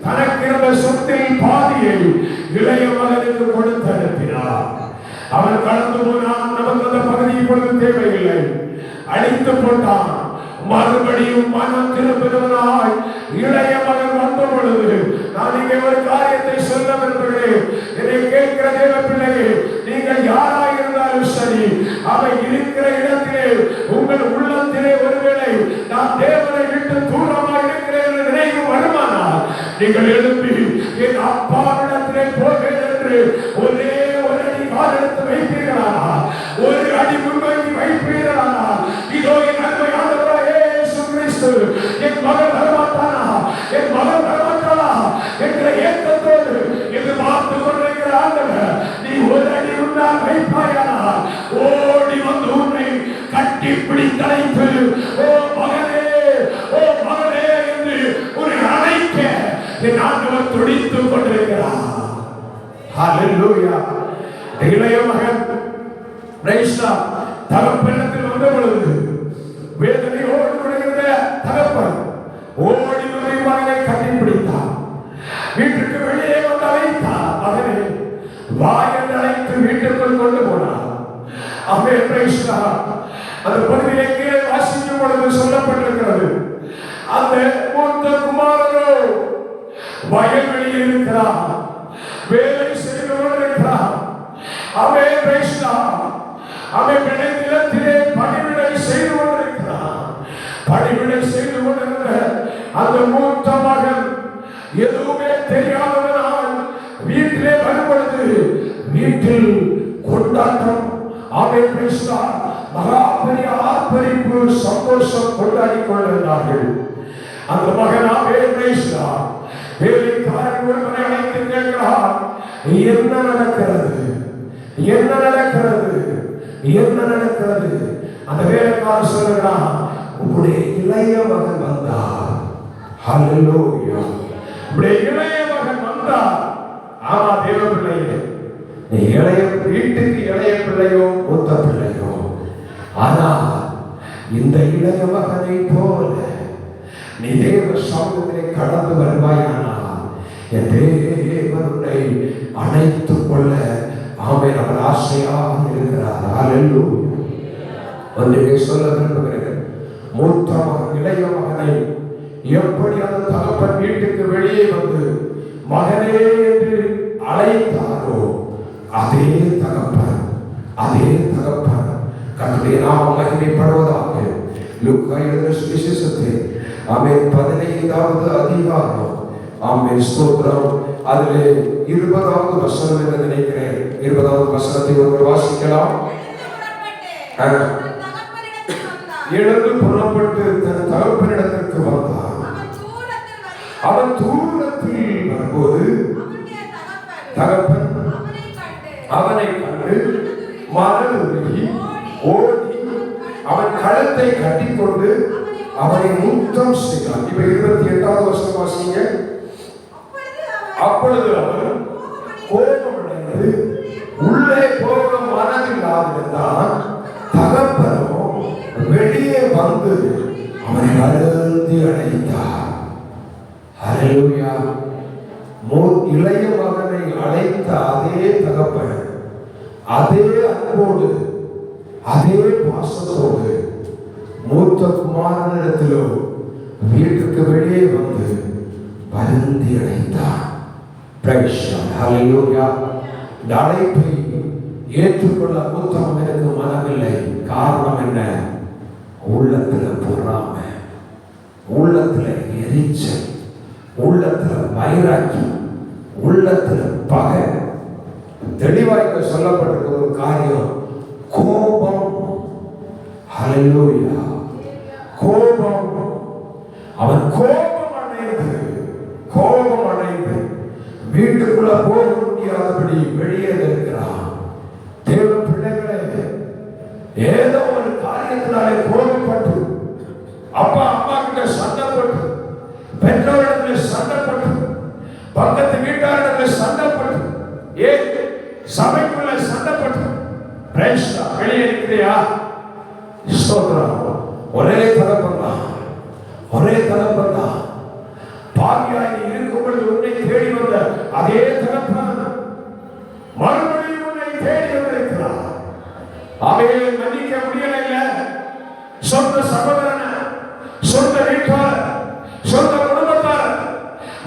Speaker 1: தனக்கு இருந்த சொத்தில் பாதியை இளைய மகனுக்கு கொடுத்து அனுப்பினார். அவன் கடந்து போனான். நமக்கு அந்த பகுதி இப்பொழுது தேவையில்லை, அழித்து போட்டான். மறுபடியும் மனம் திரும்பினாய். இளைய மகன் வந்த பொழுது நான் இங்கே ஒரு காரியத்தை சொல்ல விரும்புகிறேன். என்னை கேட்கிற தேவ பிள்ளையே, நீங்கள் யாராக இருந்தாலும் சரி, அவை இருக்கிற இடத்திலே உங்கள் உள்ளத்திலே ஒருவேளை நான் தேவனை விட்டு தூரமாக இருக்கிறேன் என்ற நினைவு வருமானால் நீங்கள் எழுப்பி என் அப்பாவிடத்திலே போவேன் என்று ஒரே ஒரு அடி காலெடுத்து வைப்பீர்களானால், ஒரு அடி முன்னோக்கி வைப்பீர்களானால், இதோ என் அருமையானவராக இயேசு கிறிஸ்து என் மகன் வரமாட்டானா, என் மகன் வரமாட்டானா என்ற ஏக்கத்தோடு எதிர்பார்த்து கொண்டிருக்கிற ஆண்டவர், நீ ஒரு அடி முன்னால் வைப்பாயானால் ஓடி வந்து உன்னை கட்டி பிடித்தழைத்து, ஓ மகனே, ஓ மகனே என்று உன்னை அழைக்க என் ஆண்டவர் துடித்துக் கொண்டிருக்கிறார். ஹல்லேலூயா. இளைய மகன் தகப்பனிடத்தில் வந்த பொழுது வேதனையோடு கொடுக்கிற தகப்பன் ஓடி வந்து மகனை கட்டிப்பிடித்தார். வீட்டுக்கு வெளியே வந்து அழைத்தார். மகனை வாயில் அழைத்து வீட்டுக்குள் கொண்டு போனார். அந்த பகுதியிலே கீழே வாசிக்கும் பொழுது சொல்லப்பட்டிருக்கிறது, அந்த மூத்த குமாரனோ வயல்வெளியில் இருக்கிறார், வேலை செய்து கொண்டிருக்கிறார். அவன் நிலத்திலே பணிவிடை செய்து கொண்டிருக்கிறான். பணிவிடை செய்து கொண்டிருந்த அந்த மூத்த மகன் எதுவுமே தெரியாதவனால் வீட்டிலே வரும்பொழுது வீட்டில் கொண்டாட்டம், அவன் மகா பெரிய ஆர்ப்பரிப்பு, சந்தோஷம் கொண்டாடி கொண்டிருந்தார்கள். அந்த மகனாவே வேலைக்காரன் ஒருவரை அழைத்து கேட்கிறார், என்ன நடக்கிறது, என்ன நடக்கிறது, என்ன நடக்கிறது? அந்த வேலைக்காரர் சொல்லுகிறான், உங்களுடைய இளைய மகன் வந்தார். ஹல்லேலூயா. உங்களுடைய இளைய மகன் வந்தார். ஆமா தேவ பிள்ளையே, நீ வீட்டுக்கு இளைய பிள்ளையோ மூத்த பிள்ளையோ, ஆனால் இந்த இளைய மகனை போல நீ தேவ சமூகத்திலே கடந்து வருவாயானால் என் தேவனை அணைத்துக் கொள்ள ஆமென் அவர் ஆசையாக இருக்கிறார். ஹல்லேலூயா. ஒன்றை சொல்ல விரும்புகிறேன். மூத்த மகன் இளைய மகனை எப்படி அந்த தகப்பன் வீட்டுக்கு வெளியே வந்து மகனே என்று அழைத்தாரோ அதே தகப்பன் கர்த்தருடைய நாமம் மகிமைப்படுவதாக. லூக்கா எழுதின சுவிசேஷத்தை ஆமென் 15வது அதிகாரம் ஆமென் ஸ்தோத்திரம் அதிலே 20வது வசனம் என்று நினைக்கிறேன். 20வது வசனத்தை ஒருவர் வாசிக்கலாம். எழுந்து புறப்பட்டு தன் தகப்பனிடத்திற்கு வந்தான். அவன் தூரத்தில் வரும்போது தகப்பன் அவனை கண்டு மனம் உருகி ஓடி அவன் கழுத்தை கட்டிக்கொண்டு அவனை முத்தம் செய்தான். இப்ப 28வது வருஷம் வாசிங்க. அப்பொழுது அவன் கோபமடைந்து உள்ளே போக மனதில்லாதிருந்தான். தகப்பனோ வெளியே வந்து அவனை வருந்தி அழைத்தார். ஹல்லேலூயா. இளைய மகனை அழைத்த அதே தகப்பன் அதே அன்போடு அதே பாசத்தோடு மூத்த குமாரனிடத்திலோ வீட்டுக்கு வெளியே வந்து வருந்தி அழைத்தார். ஹல்லேலூயா. இந்த அழைப்பை ஏற்றுக்கொள்ள மூத்த மகனுக்கு மனமில்லை. காரணம் என்ன? உள்ளத்துல பொறாமை, உள்ளத்துல எரிச்சல், உள்ளத்துல வைராக்கியம், உள்ளத்துல பகை. தெளிவாக சொல்லப்பட்டிருக்கிற ஒரு காரியம் கோபம். ஹல்லேலூயா. கோபம். அவன் கோபம் அடைந்து வீட்டுக்குள்ள போக முடியாதபடி வெளியே இருக்கிறான். தேவ பிள்ளைகளே, ஏதோ ஒரு காரியத்தினாலே கோபப்பட்டு அப்பா அம்மா கிட்ட சண்டைப்பட்டு, பெற்றோரிடத்தில் சண்டைப்பட்டு, பக்கத்து வீட்டாரிடத்தில் சண்டைப்பட்டு, ஏன் சபைக்குள்ள சண்டைப்பட்டு வெளியே இருக்கிறியா? ஸ்தோத்திரம். ஒரே தகப்பன் தான். பாவியாய் இருக்கும் பொழுது உன்னை தேடி வந்த அதே தகப்பன் மறுபடியும் உன்னை தேடி வந்திருக்கிறார். அவையை மன்னிக்க முடியல. சொந்த சகோதரன, சொந்த வீட்டார், சொந்த குடும்பத்தார்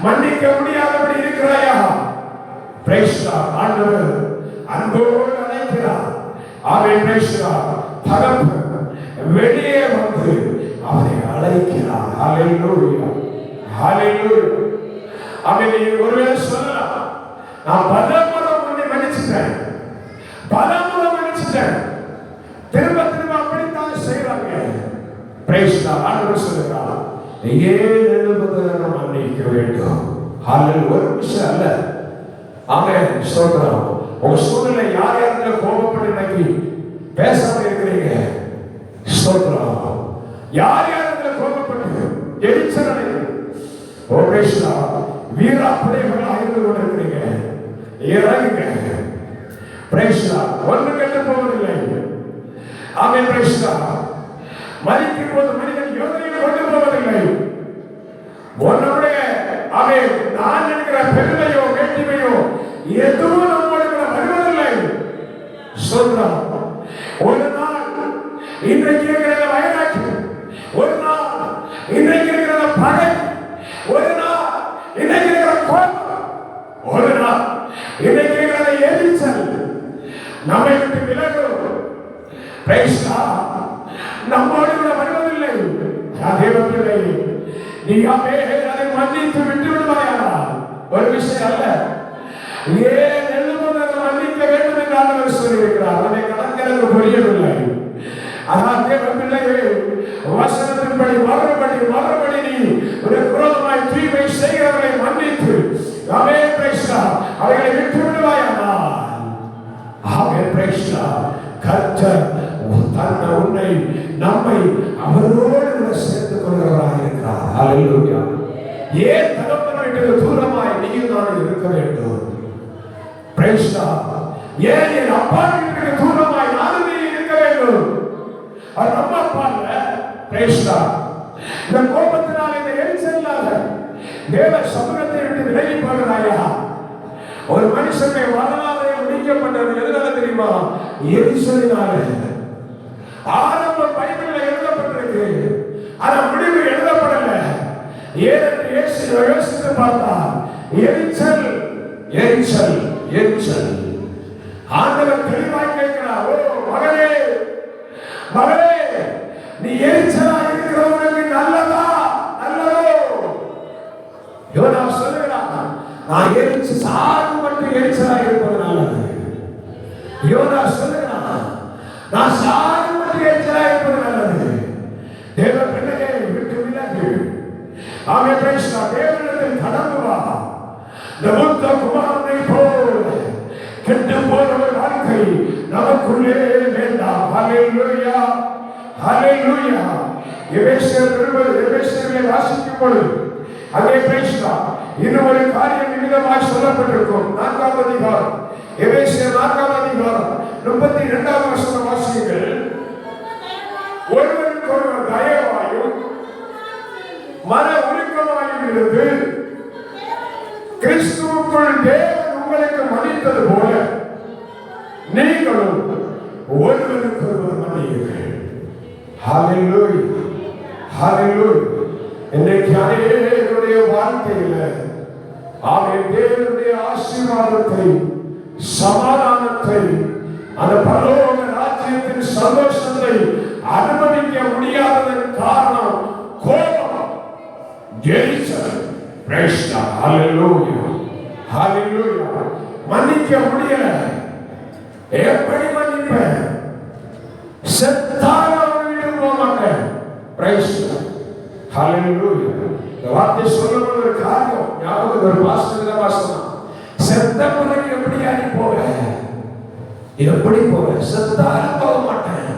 Speaker 1: மன்னிக்க முடியாதபடி இருக்கிறாயா? ஆண்டவர் அன்போடு அழைக்கிறார். தகப்பன் வெளியே வந்து அவனை அழைக்கிறார். ஹல்லேலூயா. அவன் ஒருவேளை சொல்லலாம், நான் பலமுறை உன்னை மன்னிச்சுட்டேன், திரும்ப அப்படித்தான் செய்வாங்க. ஆண்டவர் சொல்லுகிறார், ஏன் எழுபது மன்னிக்க வேண்டும். ஒரு விஷயம் அல்ல. ஆமென். ஸ்தோத்திரம். உங்க சூழ்நிலை யார் யாருல கோபப்பட்டு இன்னைக்கு பேசாம இருக்கிறீங்க? ஸ்தோத்திரம். யார் யாருல கோபப்பட்டு எரிச்சல் வீரா பிள்ளைகளாக இருந்து கொண்டிருக்கிறீங்க, இறங்குங்க. ஒன்று கெட்டு போவதில்லை. ஆமென். மறிக்கும் போது மனிதன் யோசனையை கொண்டு போவதில்லை. உன்னுடைய நான் இருக்கிற பெருமையோ வேற்றுமையோ எதுவும் நம்மோடு வருவதில்லை. சொல்றோம். ஒரு நாள் இன்றைக்கு இருக்கிற வைராக்கி, ஒரு நாள் இன்றைக்கு இருக்கிற பகை, ஒரு நாள் இன்றைக்கு இருக்கிற கோபம், ஒரு நாள் இன்றைக்கு இருக்கிற எரிச்சல் நம்மை விட்டு விலகும். நம்மோடு வருவதில்லை. தேவப்பிள்ளை, நீ அதை மன்னித்து விட்டு விடுவாயா? ஒரு விஷயம் அல்ல. ஏன் எழுதுவதை மன்னிக்க வேண்டும் என்று ஆண்டவர் சொல்லியிருக்கிறார். அதை கணக்கெடுக்க புரியவில்லை. ஆனால் தேவப்பிள்ளையே, வசனத்தின்படி மறுபடி நீ ஒரு குரோதமாய் தீமை செய்கிறவர்களை மன்னித்து அவைகளை விட்டு விடுவாயா? கர்த்தர் உன்னை நம்மை அவரோடு சேர்த்துக் கொள்கிறவராக இருக்கிறார். ஹல்லேலூயா. ஏன் தகப்பனை விட்டு தூரமாய் நீயும் நான் இருக்க வேண்டும்? ஏன் என் அப்பா வீட்டுக்கு தூரமாய் நானுமே இருக்க வேண்டும்? அது நம்ம அப்பா இல்ல. Praise God. இந்த கோபத்தினால, இந்த எரிச்சலால தேவ சமூகத்தை விட்டு விலகி போகிறாயா? ஒரு மனுஷனுடைய வரலாறு முடிக்கப்பட்டது எதனால தெரியுமா? எரிச்சலினால. ஆரம்பம் பைபிளில் எழுதப்பட்டிருக்கு, ஆனா முடிவு எழுதப்படல. ஏனென்று யோசித்து பார்த்தா எரிச்சல் எரிச்சல் எரிச்சல். ஆண்டவர் தெளிவாய் கேட்கிறார், ஓ மகளே மகளே, நீ எரிச்சலா இருக்கிறவனுக்கு நல்லதா நல்லதோ? யோனா சொல்லுகிறான், நான் எரிச்சு சாகும் மட்டும் எரிச்சலா இருப்பது நல்லது. யோனா சொல்லுகிறான், நான் சாகும் மட்டும் எரிச்சலா இருப்பது நல்லது. தேவ பிள்ளையை விட்டு விலகு. ஆமே பிரைஸ் காட். தேவனிடத்தில் கடந்து வா. இந்த மூத்த குமாரனை போல் கெட்டு போன ஒரு வாழ்க்கை நமக்குள்ளே வேண்டாம். ஹல்லேலூயா ஹல்லேலூயா. எபேசியரை வாசிக்கும் பொழுது அங்கே பிரைஸ் காட் இன்னும் ஒரு காரியம் விதமாய் சொல்லப்பட்டிருக்கும். 4ஆம் அதிகாரம், எபேசியர் 4ஆம் அதிகாரம் 32ஆம் வசனம் வாசியுங்கள். ஒருவருக்கு ஒருவர் தயவாயும் மன உருக்கமாயும் இருந்து கிறிஸ்துவுக்குள் தேவன் உங்களுக்கு மன்னித்தது போல நீங்களும் ஒருவருக்கு ஒருவர் மன்னியுங்கள். ஹல்லேலூயா ஹல்லேலூயா. இன்றைக்கு அநேகருடைய வாழ்க்கையில தேவனுடைய ஆசீர்வாதத்தை, சமாதானத்தை, அந்த பரலோக ராஜ்யத்தின் சந்தோஷத்தை அனுபவிக்க முடியாததன் காரணம் கோபம், எரிச்சல். Praise God. Hallelujah hallelujah. மன்னிக்க முடியல. எப்படி மன்னிப்பேன்? செத்தாலும் வீடு போக மாட்டேன். Praise God. ஹல்லேலூயா. இந்த வார்த்தை சொல்லும்போது ஒரு காரியம் ஞாபகம் ஒரு வாசனம். செத்த பிறகு எப்படி அடி போவேன்? எப்படி போவேன்? செத்தாலும் போக மாட்டேன்.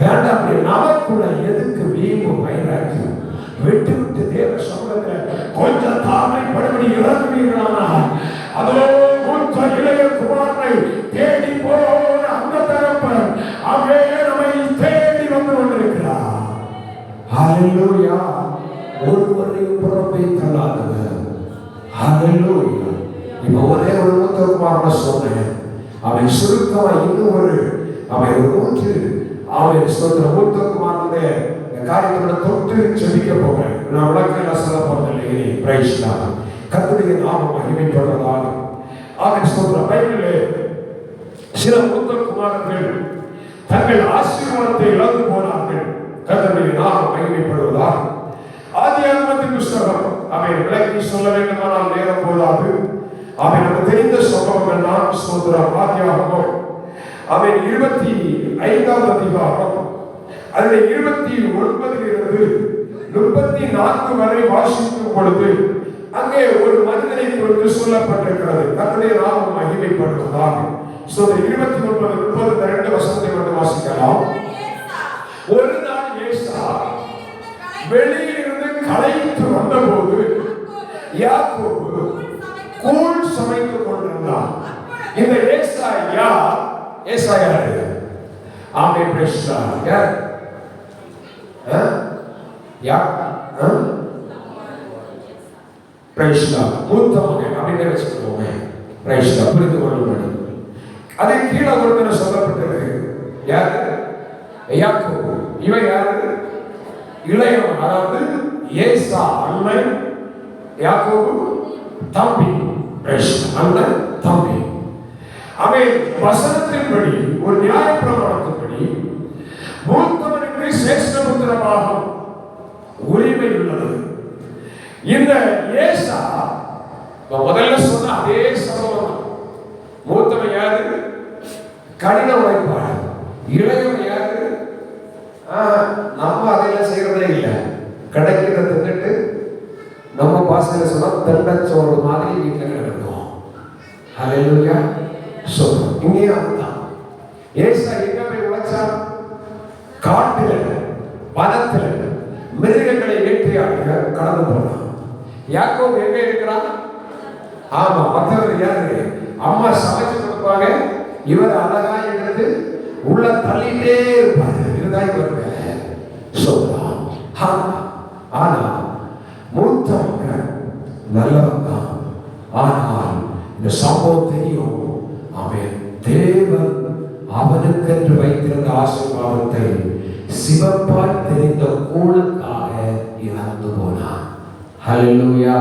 Speaker 1: வேண்டாம். அப்படி நமக்குள்ள எதுக்கு வீம்பு வைராக்கியம்? விட்டு விட்டு தேவ சமூகத்தில் கொஞ்சம் தாழ்மைப்படும்படி இறங்குவீர்களானால் அதோ மூத்த இளைய குமாரனை தேடி போன அந்த தகப்பன் அவே நம்மை தேடி வந்து கொண்டிருக்கிறார். ஹல்லேலூயா. ஒருவரையும் புறம்பே தள்ளாதவர். ஹல்லேலூயா. இப்ப ஒரே ஒரு மூத்த குமாரனை சொன்னேன். அவன் சுருக்கமா இன்னும் ஒரு அவன் ஒரு மூன்று அவன் சொல்ற மூத்த குமாரனுடைய காரியத்தோட தொட்டு செபிக்க போகிறேன். நான் விளக்கம் சொல்ல போறதில்லை. Praise God. கர்த்தருடைய நாமம் மகிமைப்படுவதாக. அவன் சொல்ற பைபிளிலே சில மூத்த குமாரர்கள் தங்கள் ஆசீர்வாதத்தை இழந்து போனார்கள். கர்த்தருடைய நாமம் மகிமைப்படுவதாக. ஆதியாகமத்தின் புஸ்தகம் அவன் விளக்கி சொல்ல வேண்டுமானால் நேரம் போதாது. அவன் நமக்கு தெரிந்த சம்பவங்கள் தான் சொல்கிறான். ஆதியாகமம் அவன் 25ஆம் அதிகாரம் அதில் 29 34 வரை வாசிக்கும் பொழுது அங்கே ஒரு மனிதனை குறித்து சொல்லப்பட்டிருக்கிறது. கர்த்தருடைய நாமம் மகிமைப்படுவதாக. 29 32 வசனத்தை மட்டும் வாசிக்கலாம். ஒரு நாள் ஏசா வெளியிலிருந்து களைத்து வந்தபோது யாக்கோபு கூழ் சமைத்துக் கொண்டிருந்தான். இந்த ஏசா யார்? ஏசா யாரு? ஆமே பிரைஸ் காட். யார்? Praise God. மூத்த மகன் அப்படின்னு வச்சுக்கோங்க. Praise God. புரிந்து கொள்ளும்படி அதை கீழே ஒருத்தர் சொல்லப்பட்டிருக்கு. யாரு? யாக்கோபு. இவன் யாரு? இளையவன். அதாவது ஏசா அண்ணன், யாக்கோபு தம்பி. அண்ணன் தம்பி. அவன் வசனத்தின்படி ஒரு நியாய பிரமாணத்தின்படி மூத்தவனுக்கு சேஷ்டபுத்திர பாகம் உரிமை உள்ளது. இந்த ஏசா முதல்ல சொன்ன அதே சம்பவம். மூத்தவன் யாரு? கடின உழைப்பாளர். இளையவன் யாரு? நம்ம அதையெல்லாம் செய்யறதே இல்லை. கிடைக்கிறத தின்னுட்டு நம்ம பாசையில சொன்னா தெண்டச்சோறு மாதிரி வீட்டில் கிடக்கும். ஹல்லேலூயா. சொல்றோம். இங்கே அதுதான். ஏசா எங்க போய் உழைச்சா? காட்டுல, வனத்துல மிருகங்களை வேட்டையாட கடந்து போனான். யாக்கோபு எங்க இருக்கிறான்? ஆமா, மற்றவர் யாரு? அம்மா சமைச்சு கொடுப்பாங்க, இவர் அழகா எடுத்து உள்ள தள்ளிட்டே இருப்பாரு. இதுதான் இவர் வேலை. சொல்றான். ஆனா மூத்தவங்க நல்லவன் தான். ஆனால் இந்த சம்பவம் தெரியும். அவன் தேவன் அவனுக்கென்று வைத்திருந்த ஆசீர்வாதத்தை சிவப்பாய் தெரிந்த கூழுக்காக இழந்து போனான். ஹல்லேலூயா.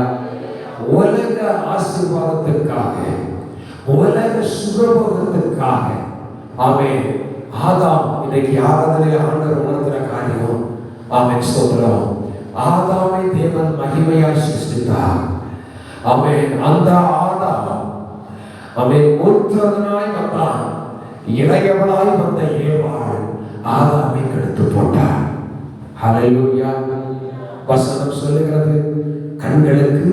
Speaker 1: உலக ஆசீர்வாதத்திற்காக, உலக சுகபோகத்திற்காக அவன் ஆதாம் இன்னைக்கு ஆராதனை ஆண்டவர் உணர்த்துற காரியம். அவன் ஸ்தோத்திரம். ஆதாமை தேவன் மகிமையாய் சிருஷ்டித்தார். அவன் அந்த ஆதாம் அவன் மூத்தவனாய் வந்தான். இளையவளாய் வந்த ஏவாள் ஆதாமை கெடுத்து போட்டார். ஹல்லேலூயா. வசனம் சொல்லுகிறது, கண்களுக்கு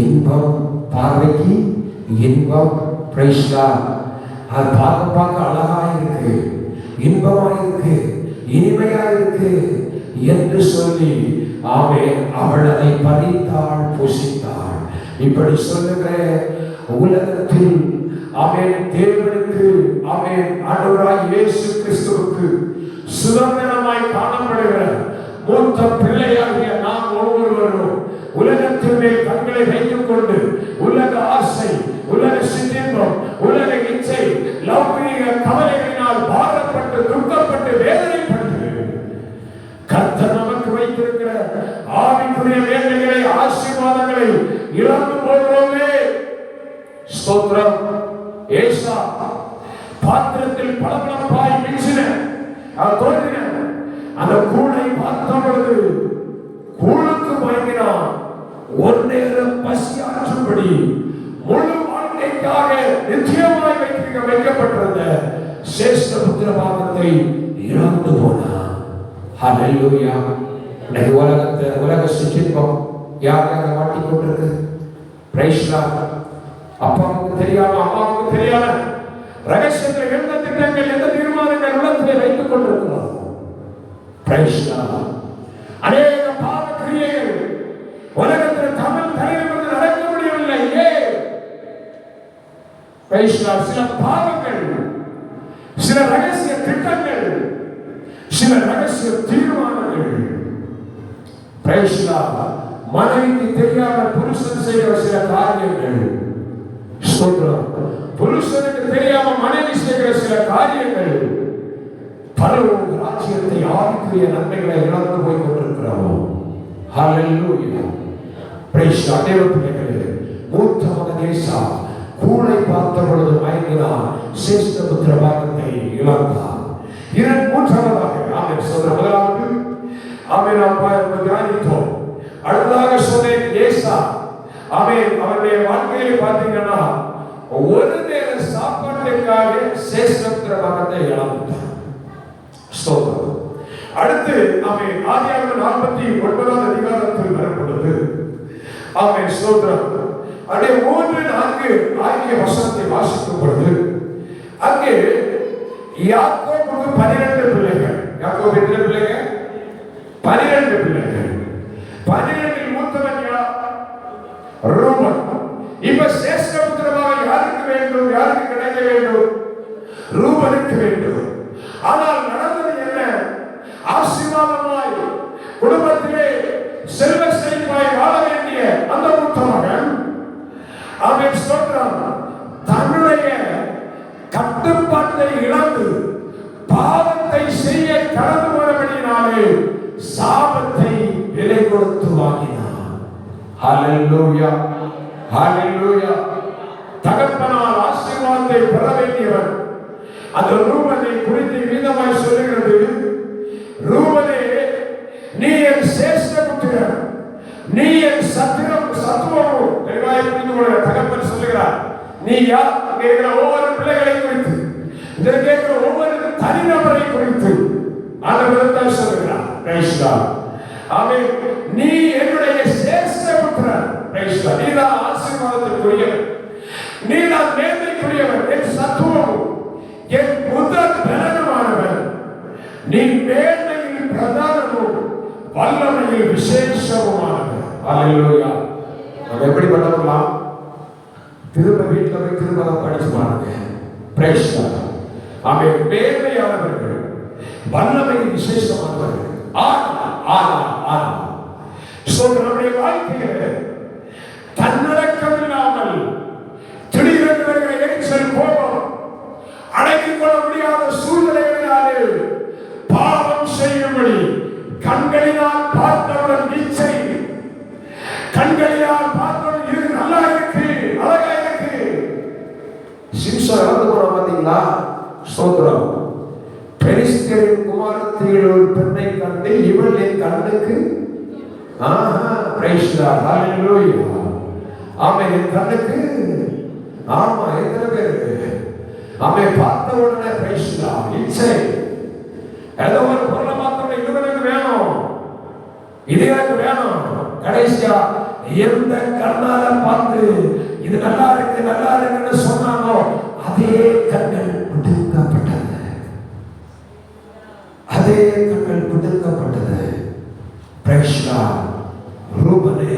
Speaker 1: இன்பம், பார்வைக்கு இன்பம். Praise God. அது பார்க்க பார்க்க அழகா இருக்கு, இன்பமா இருக்கு, இனிமையா இருக்கு என்று சொல்லி அவன் அவள் அதை பறித்தாள், புசித்தாள். இப்படி சொல்லுகிற உலகத்தில் அவன் தேவனுக்கு, அவன் ஆண்டவராய் இயேசு கிறிஸ்துவுக்கு சுதந்திரமாய் காணப்படுகிற மூத்த பிள்ளையாகிய நாம் ஒவ்வொருவரும் உலகத்தின் மேல் கண்களை வைத்துக் கொண்டு உலக ஆசை, உலக சிற்றின்பம், உலக இச்சை, லௌகிக கவலைகளினால் பாரப்பட்டு துக்கப்பட்டு வேதனைப்பட்டு கர்த்தர் நமக்கு வைத்திருக்கிற ஆவிக்குரிய வேலைகளை, ஆசீர்வாதங்களை இழந்து போகிறோமே. ஸ்தோத்திரம். ஏசா பாத்திரத்தில் பளபளப்பாய் வீசின தோன்றின அந்த கூடை பார்த்த பொழுது கூழுக்கு மயங்கினான். ஒரு நேரம் பசியாற்றும்படி முழு வாழ்க்கைக்காக நிச்சயமாய் வைக்கப்பட்டிருந்த சேஷ்ட புத்திரபாகத்தை இழந்து போனான். ஹல்லேலூயா. உலக சிற்றின்பம் யாராக மாட்டிக் கொண்டிருக்கு? Praise God. அப்பாவுக்கு தெரியாம, அம்மாவுக்கு தெரியாம ரகசியத்தில் எந்த திட்டங்கள், எந்த தீர்மானங்கள் உள்ளத்தில் வைத்துக் கொண்டிருக்கிறோம். Praise God. அநேக பாவ கிரியைகள் உலகத்தில் தமிழ் தலைவர்கள் நடக்க முடியவில்லை. Praise God. சில பாவங்கள், சில ரகசிய திட்டங்கள், சில ரகசிய தீர்மானங்கள். Praise God. மனைவிக்கு தெரியாம புருஷன் செய்கிற சில காரியங்கள். ஸ்தோத்திரம். புருஷனுக்கு தெரியாம மனைவி செய்கிற சில காரியங்கள் பரலோக ராஜ்யத்தை, ஆவிக்குரிய நன்மைகளை இழந்து போய் கொண்டிருக்கிறோம். ஹல்லேலூயா. Praise God. தேவ பிள்ளைகளே, மூத்த மகன் ஏசா கூளை பார்த்த பொழுது மயங்கினான், சேஷ்ட புத்திரபாகத்தை இழந்தான். மூன்றாவதாக ஆமென் சொல்ற முதலாவது ஆமென் நாம் தியானித்தோம். அடுத்ததாக சொன்னேன் ஏசா அவன் அவருடைய வாழ்க்கையில் பார்த்தீங்கன்னா ஒரு நேர சாப்பாட்டுக்காக சேஷ்ட புத்திரபாகத்தை இழந்தான். ஸ்தோத்திரம். அடுத்து அவன் ஆதியாகமம் 49ஆம் அதிகாரத்தில் வரப்பொழுது அவன் ஸ்தோத்திரம் அதே 3-4 ஆகிய வசனத்தை வாசிக்கும் பொழுது அங்கே யாக்கோபுக்கு 12 பிள்ளைகள். யாக்கோபு எத்தனை பிள்ளைகள்? 12 பிள்ளைகள். 12 மூத்தவன் யார்? ரூபன். இப்ப சேஷ்ட புத்திரபாகம் யாருக்கு வேண்டும்? யாருக்கு கிடைக்க வேண்டும்? ரூபனுக்கு வேண்டும். ஆனால் நடந்தது என்ன? ஆசீர்வாதமாய் குடும்பத்திலே செல்வ செழிப்பாய் வாழ வேண்டிய அந்த மூத்த மகன் அவன் ஸ்தோத்திரம் தன்னுடைய கட்டுப்பாட்டை இழந்து பாவத்தை செய்ய கடந்து போனபடியினாலே சாபத்தை விலை கொடுத்து வாங்கினான். ஹல்லேலூயா. ஹல்லேலூயா. தகப்பனால் ஆசீர்வாதத்தை பெற வேண்டியவன் அந்த ரூபனை குறித்து வீதமாய் சொல்லுகிறது. ரூபனே, நீ என் சேஷ்ட புத்திரன், நீ என் சத்துவமும். தெளிவாய் புரிந்து கொள்ள தகப்பன் சொல்லுகிறார். நீ யார்? அங்கே இருக்கிற ஒவ்வொரு பிள்ளைகளை குறித்து, இதற்கு இருக்கிற ஒவ்வொரு தனிநபரை குறித்து ஆண்டவர் சொல்லுகிறார். Praise God. ஆமென். நீ என்னுடைய சேஷ்ட புத்திரன். Praise God. நீதான் ஆசீர்வாதத்திற்குரியவன், நீதான் மேன்மைக்குரியவன், என் சத்துவமும் என் முதல் பலனுமானவன். நீ மேன்மையில் பிரதானமும் வல்லமையில் விசேஷமுமானவன். ஹல்லேலூயா. நம்ம எப்படி பண்ணலாம்? திரும்ப வீட்டில் போய் திரும்ப படிச்சு பாருங்க. அவன் மேன்மையானவர்கள், வல்லமை விசேஷமானவர்கள். நம்முடைய வாழ்க்கையில தன்னடக்கம் இல்லாமல் திடீரென்று வருகிற எரிச்சல், கோபம், அடக்கிக் கொள்ள முடியாத சூழ்நிலைகளினாலே பாவம் செய்யும்படி கண்களினால் பார்த்தவுடன் இச்சை, கண்களினால் பார்த்தவுடன் இது நல்லா இருக்கு, அழகா இருக்கு. சிம்சன் இறந்து போன பார்த்தீங்களா? ஸ்தோத்திரம். பெலிஸ்தரின் குமாரத்தியில் ஒரு பெண்ணை கண்டு இவள் என் கண்ணுக்கு என் கண்ணுக்கு ஆமா. எத்தனை பேருக்கு அவன் பார்த்த உடனே இச்சை, ஏதோ ஒரு பொருளை பார்த்தோட இது எனக்கு வேணும், இது எனக்கு வேணும். கடைசியா எந்த கண்ணால பார்த்து இது நல்லா இருக்கு நல்லா இருக்குன்னு சொன்னானோ அதே கண்கள் பிடுங்கப்பட்டது, அதே கண்கள் பிடுங்கப்பட்டது. ரூபனே,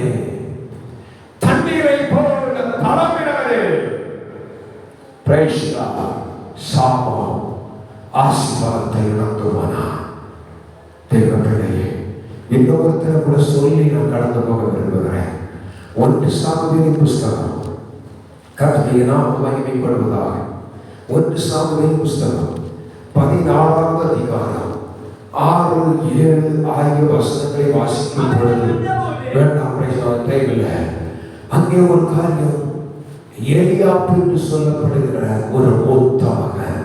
Speaker 1: தண்ணீரை போல தளமினவரே, சாபம் ஆசீர்வாதத்தை இழந்துவானா? தேவப்பிள்ளையே, இன்னொருத்தரை கூட சொல்லி நான் கடந்து போக விரும்புகிறேன். 1 சாமுவேலின் புஸ்தகம், கர்த்தருடைய நாமம் மகிமைப்படுவதாக. 1 சாமுவேலின் புஸ்தகம் 14வது அதிகாரம் 6, 7 ஆகிய வசனங்களை வாசிக்கும் பொழுது வேண்டாம் தேவையில்லை. அங்கே ஒரு காரியம், எலியாப் என்று சொல்லப்படுகிற ஒரு மூத்த மகன்,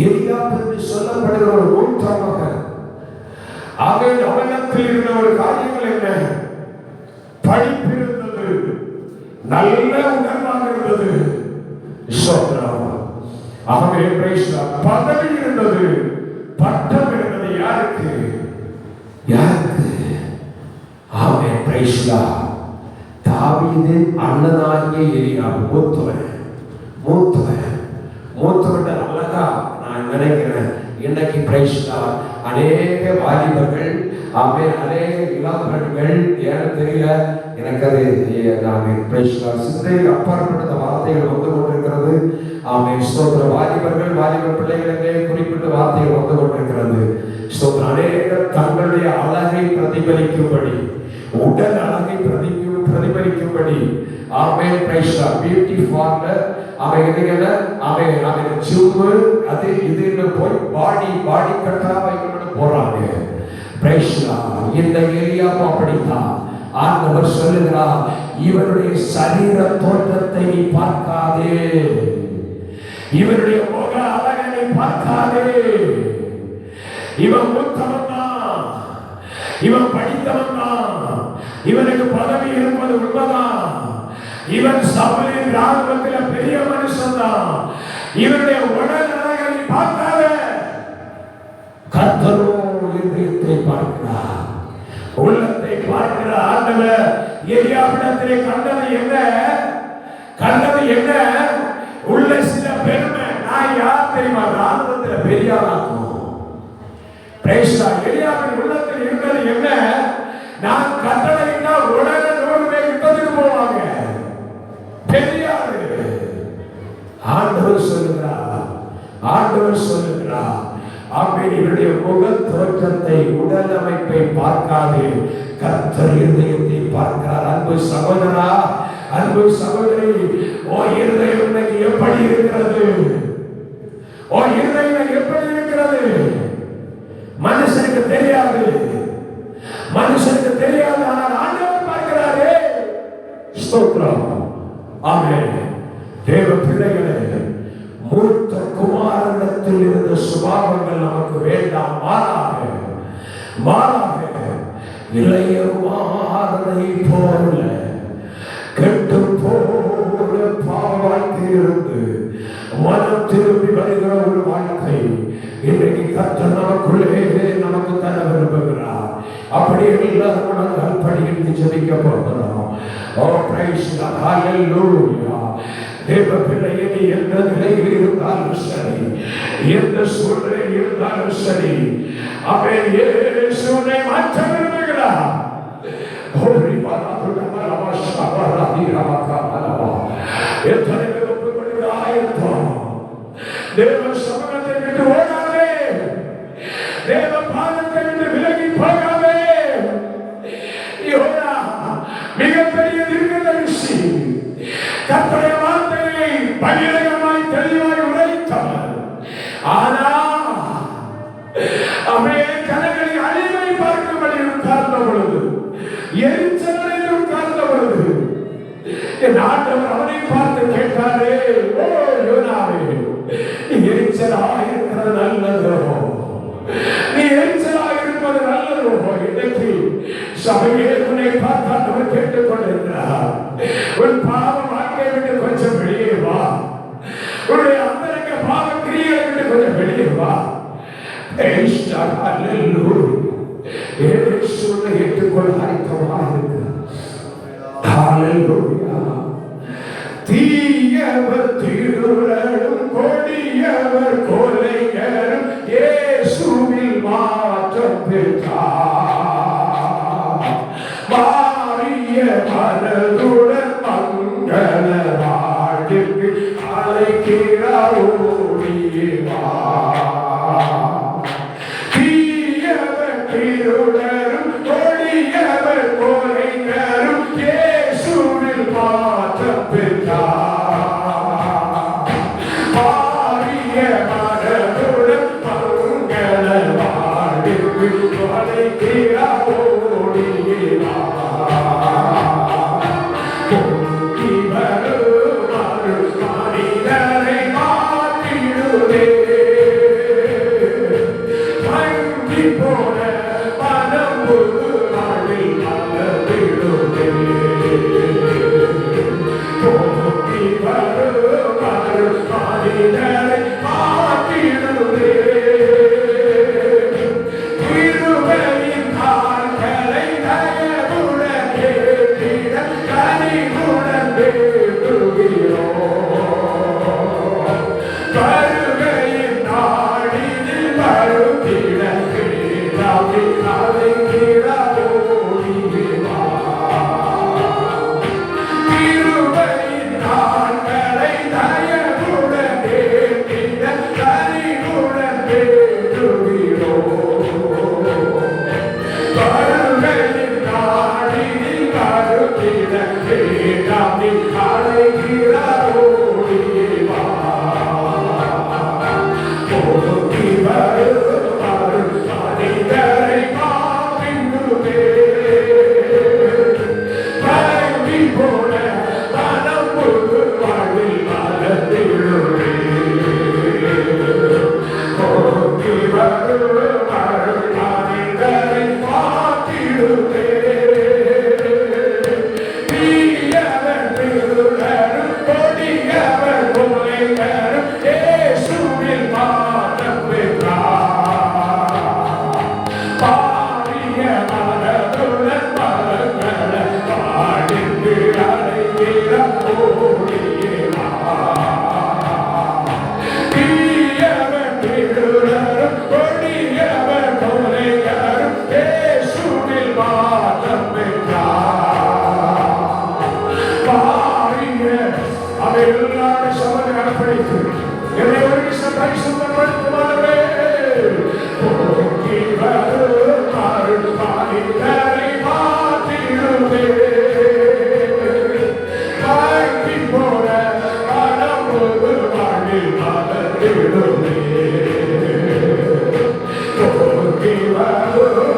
Speaker 1: எலியாப் என்று சொல்லப்படுகிற ஒரு மூத்த மகன். அவனிடத்தில் இருந்த ஒரு காரியங்கள் என்ன? படிப்பு இருந்தது, நல்ல உணர்வாக இருந்தது, பதவி இருந்தது, பட்டம் இருந்தது. யாருக்கு? யாருக்கு? ஆமென். Praise Lord. தாவீதின் அண்ணனாகிய எலியாப் மூத்தவன். அழகா நான் நினைக்கிறேன் இன்னைக்கு பிரைஸ் லார்ட் அநேக வாலிபர்கள், அநேக இளம்பெண்கள், ஏன்னு தெரியல எனக்கு, அது சிந்தையில் அப்பாற்பட்ட வார்த்தைகள் வந்து கொண்டிருக்கிறது. ஸ்தோத்திர வாலிபர்கள், வாலிப பிள்ளைகளுக்கே குறிப்பிட்ட வார்த்தைகள் வந்து கொண்டிருக்கிறது. ஸ்தோத்திர அநேக தங்களுடைய அழகை பிரதிபலிக்கும்படி, உடல் அழகை பிரதிபலிக்கும்படி பியூட்டி பார்லர் அது இதுன்னு போய் பாடி கட்டாவைகளோடு போறாங்க. இந்த ஏரியாவும் அப்படித்தான். ஆண்டவர் சொல்லுகிறார், இவருடைய சரீர தோற்றத்தை நீ பார்க்காதே, இவருடைய முக அழகை நீ பார்க்காதே. இவன் மூத்தவன் தான், இவன் படித்தவன் தான், இவனுக்கு பதவி இருப்பது உண்மைதான், இவன் சபையின் ராணுவத்தில் பெரிய மனுஷன் தான், இவனுடைய உடல் அழகை நீ பார்க்காத. கர்த்தரோ இதயத்தை பார்க்கிறார், உள்ளத்தை பார்க்கிறார். ஆண்டவர் எலியாவிடத்திலே கண்டது என்ன? உள்ள சில பெருமை. நான் யார் தெரியுமா? ராணுவத்தில் பெரிய ஆளாக்கும். எலியாவின் உள்ளத்தில் இருந்தது என்ன? நான் கட்டளையிட்டா உடனே 100 பேர் யுத்தத்துக்கு போவாங்க. பெரியாரு. ஆண்டவர் சொல்லுகிறார், இவருடைய முக தோற்றத்தை, உடல் அமைப்பை பார்க்காது, கர்த்தர் இருதயத்தை பார்க்கிறார். அன்பு சகோதரா, அன்பு சகோதரி, ஓ இருதயம் இன்னைக்கு எப்படி இருக்கிறது? ஓ இருதயம் எப்படி இருக்கிறது? மனுஷனுக்கு தெரியாது, ஆனால் ஆண்டவர் பார்க்கிறாரே. ஸ்தோத்திரம். ஆமென். தேவ பிள்ளைகளே, மூத்த குமாரனிடத்தில் இருந்த சுபாவங்கள் நமக்கு வேண்டாம். மாறாக இளைய குமாரனை போல கெட்டு போல பாவ வாழ்க்கையிலிருந்து மனம் திரும்பி வருகிற ஒரு வாழ்க்கை இன்றைக்கு கர்த்தர் நமக்கு தர விரும்புகிறார். அப்படி எல்லாரும் படித்து ஜெபிக்க போகிறோம். ஓ பிரைஸ் தி லார்ட், ஹalleluya. தேவ பிள்ளையே, நீ எந்த நிலையில் இருந்தாலும் சரி, எந்த சூழ்நிலையில் இருந்தாலும் சரி, அவன் இயேசுவை மாற்ற விரும்புகிறார். எத்தனை பேர் ஒப்புக்கொள்கிற ஆயத்தம்? தேவ சமூகத்தை விட்டு ஓடாதே, தேவ பாதத்தை விட்டு விலகி போகாதே. யோனா மிகப்பெரிய தீர்க்கதரிசி, கர்த்தருடைய வார்த்தையை பகிரங்கமாய் தெளிவாய் உரைத்தவர். ஆனால் அவன் கனகளின் அழிவை பார்க்கும்படி உட்கார்ந்த பொழுது, எரிச்சலில் உட்கார்ந்த பொழுது, என் ஆண்டவர் அவனை பார்த்து கேட்டாரே, ஓ யோனாவே, நீ எரிச்சலாயிருக்கிறது நல்லதோ, நீ எரிச்சலாயிருப்பது நல்லதோ. இன்னைக்கு சபையே உன்னை பார்த்தால் அவர் கேட்டுக் கொண்டிருக்கிறார். உன் பாவ வாழ்க்கையை விட்டு கொஞ்சம் வெளியே வா, உன்னுடைய அந்தரங்க பாவ கிரியை விட்டு கொஞ்சம் வெளியே வா. ஏற்றுக்கொள்ள ஆயத்தமாக இருக்கிறார். தீயவர் திருடரும் கொடியவர் கொலைஞரும் இயேசுவில் மாற்றம் பெற்றார். மாறிய மனதுடன் மங்கள வாழ்வுக்கு அழைக்கிறார். ஓடியே வா. தீயவர் திருடரும் கொடியவர் கொலைஞரும் இயேசுவில் மாற்றம் பெற்றார். மாறிய மனதுடன் மங்கள வாழ்வுக்கு அழைக்கிறார். ஓடியே வா. மனிதரை மாற்றிடுவே, மங்கி போன மனம் ஒரு நாளில் மலர்ந்திடுவே. போக்கி வரும் மனிதரை மாற்றிடுவே. திருவையின் கால்களை தயவுடன் ஏற்றிட கனிவுடன் வருகையின் நாடினில் வருத்திட திருவையின் நாட்களை தயவுடன் ஏற்றிட கனிவுடன் வருகையின் நாடினில் வருத்திட அழைக்கிறார். மனிதரை மாற்றிடுவே, மங்கி போன மனம் ஒரு வாழ்வில் மலர்ந்திடுவே. போக்கி வரும் மனிதரை மாற்றிடுவே. தீயவர் திருடரும் கொடியவர் கொலைஞரும் இயேசுவில் மாற்றம் பெற்றார். பாரிய மனதுடன் மலங்கள வாழ்வுக்கு அழைக்கிறார். ஓடியே வா. தீயவர் திருடரும் கொடியவர் கொலைஞரும் இயேசுவில் மாற்றம் பெற்றார். பாரிய அவை எல்லாரும் சமன் அர்ப்பணித்து என்னை ஒரு விஷயம் பரிசுத்தப்படுத்துவாரே. போக்கி வரும் மனிதரை மாற்றிடுவே, மங்கி போன மனம் ஒரு வாழ்வில் மலர்ந்திடுவே. போக்கி வரும்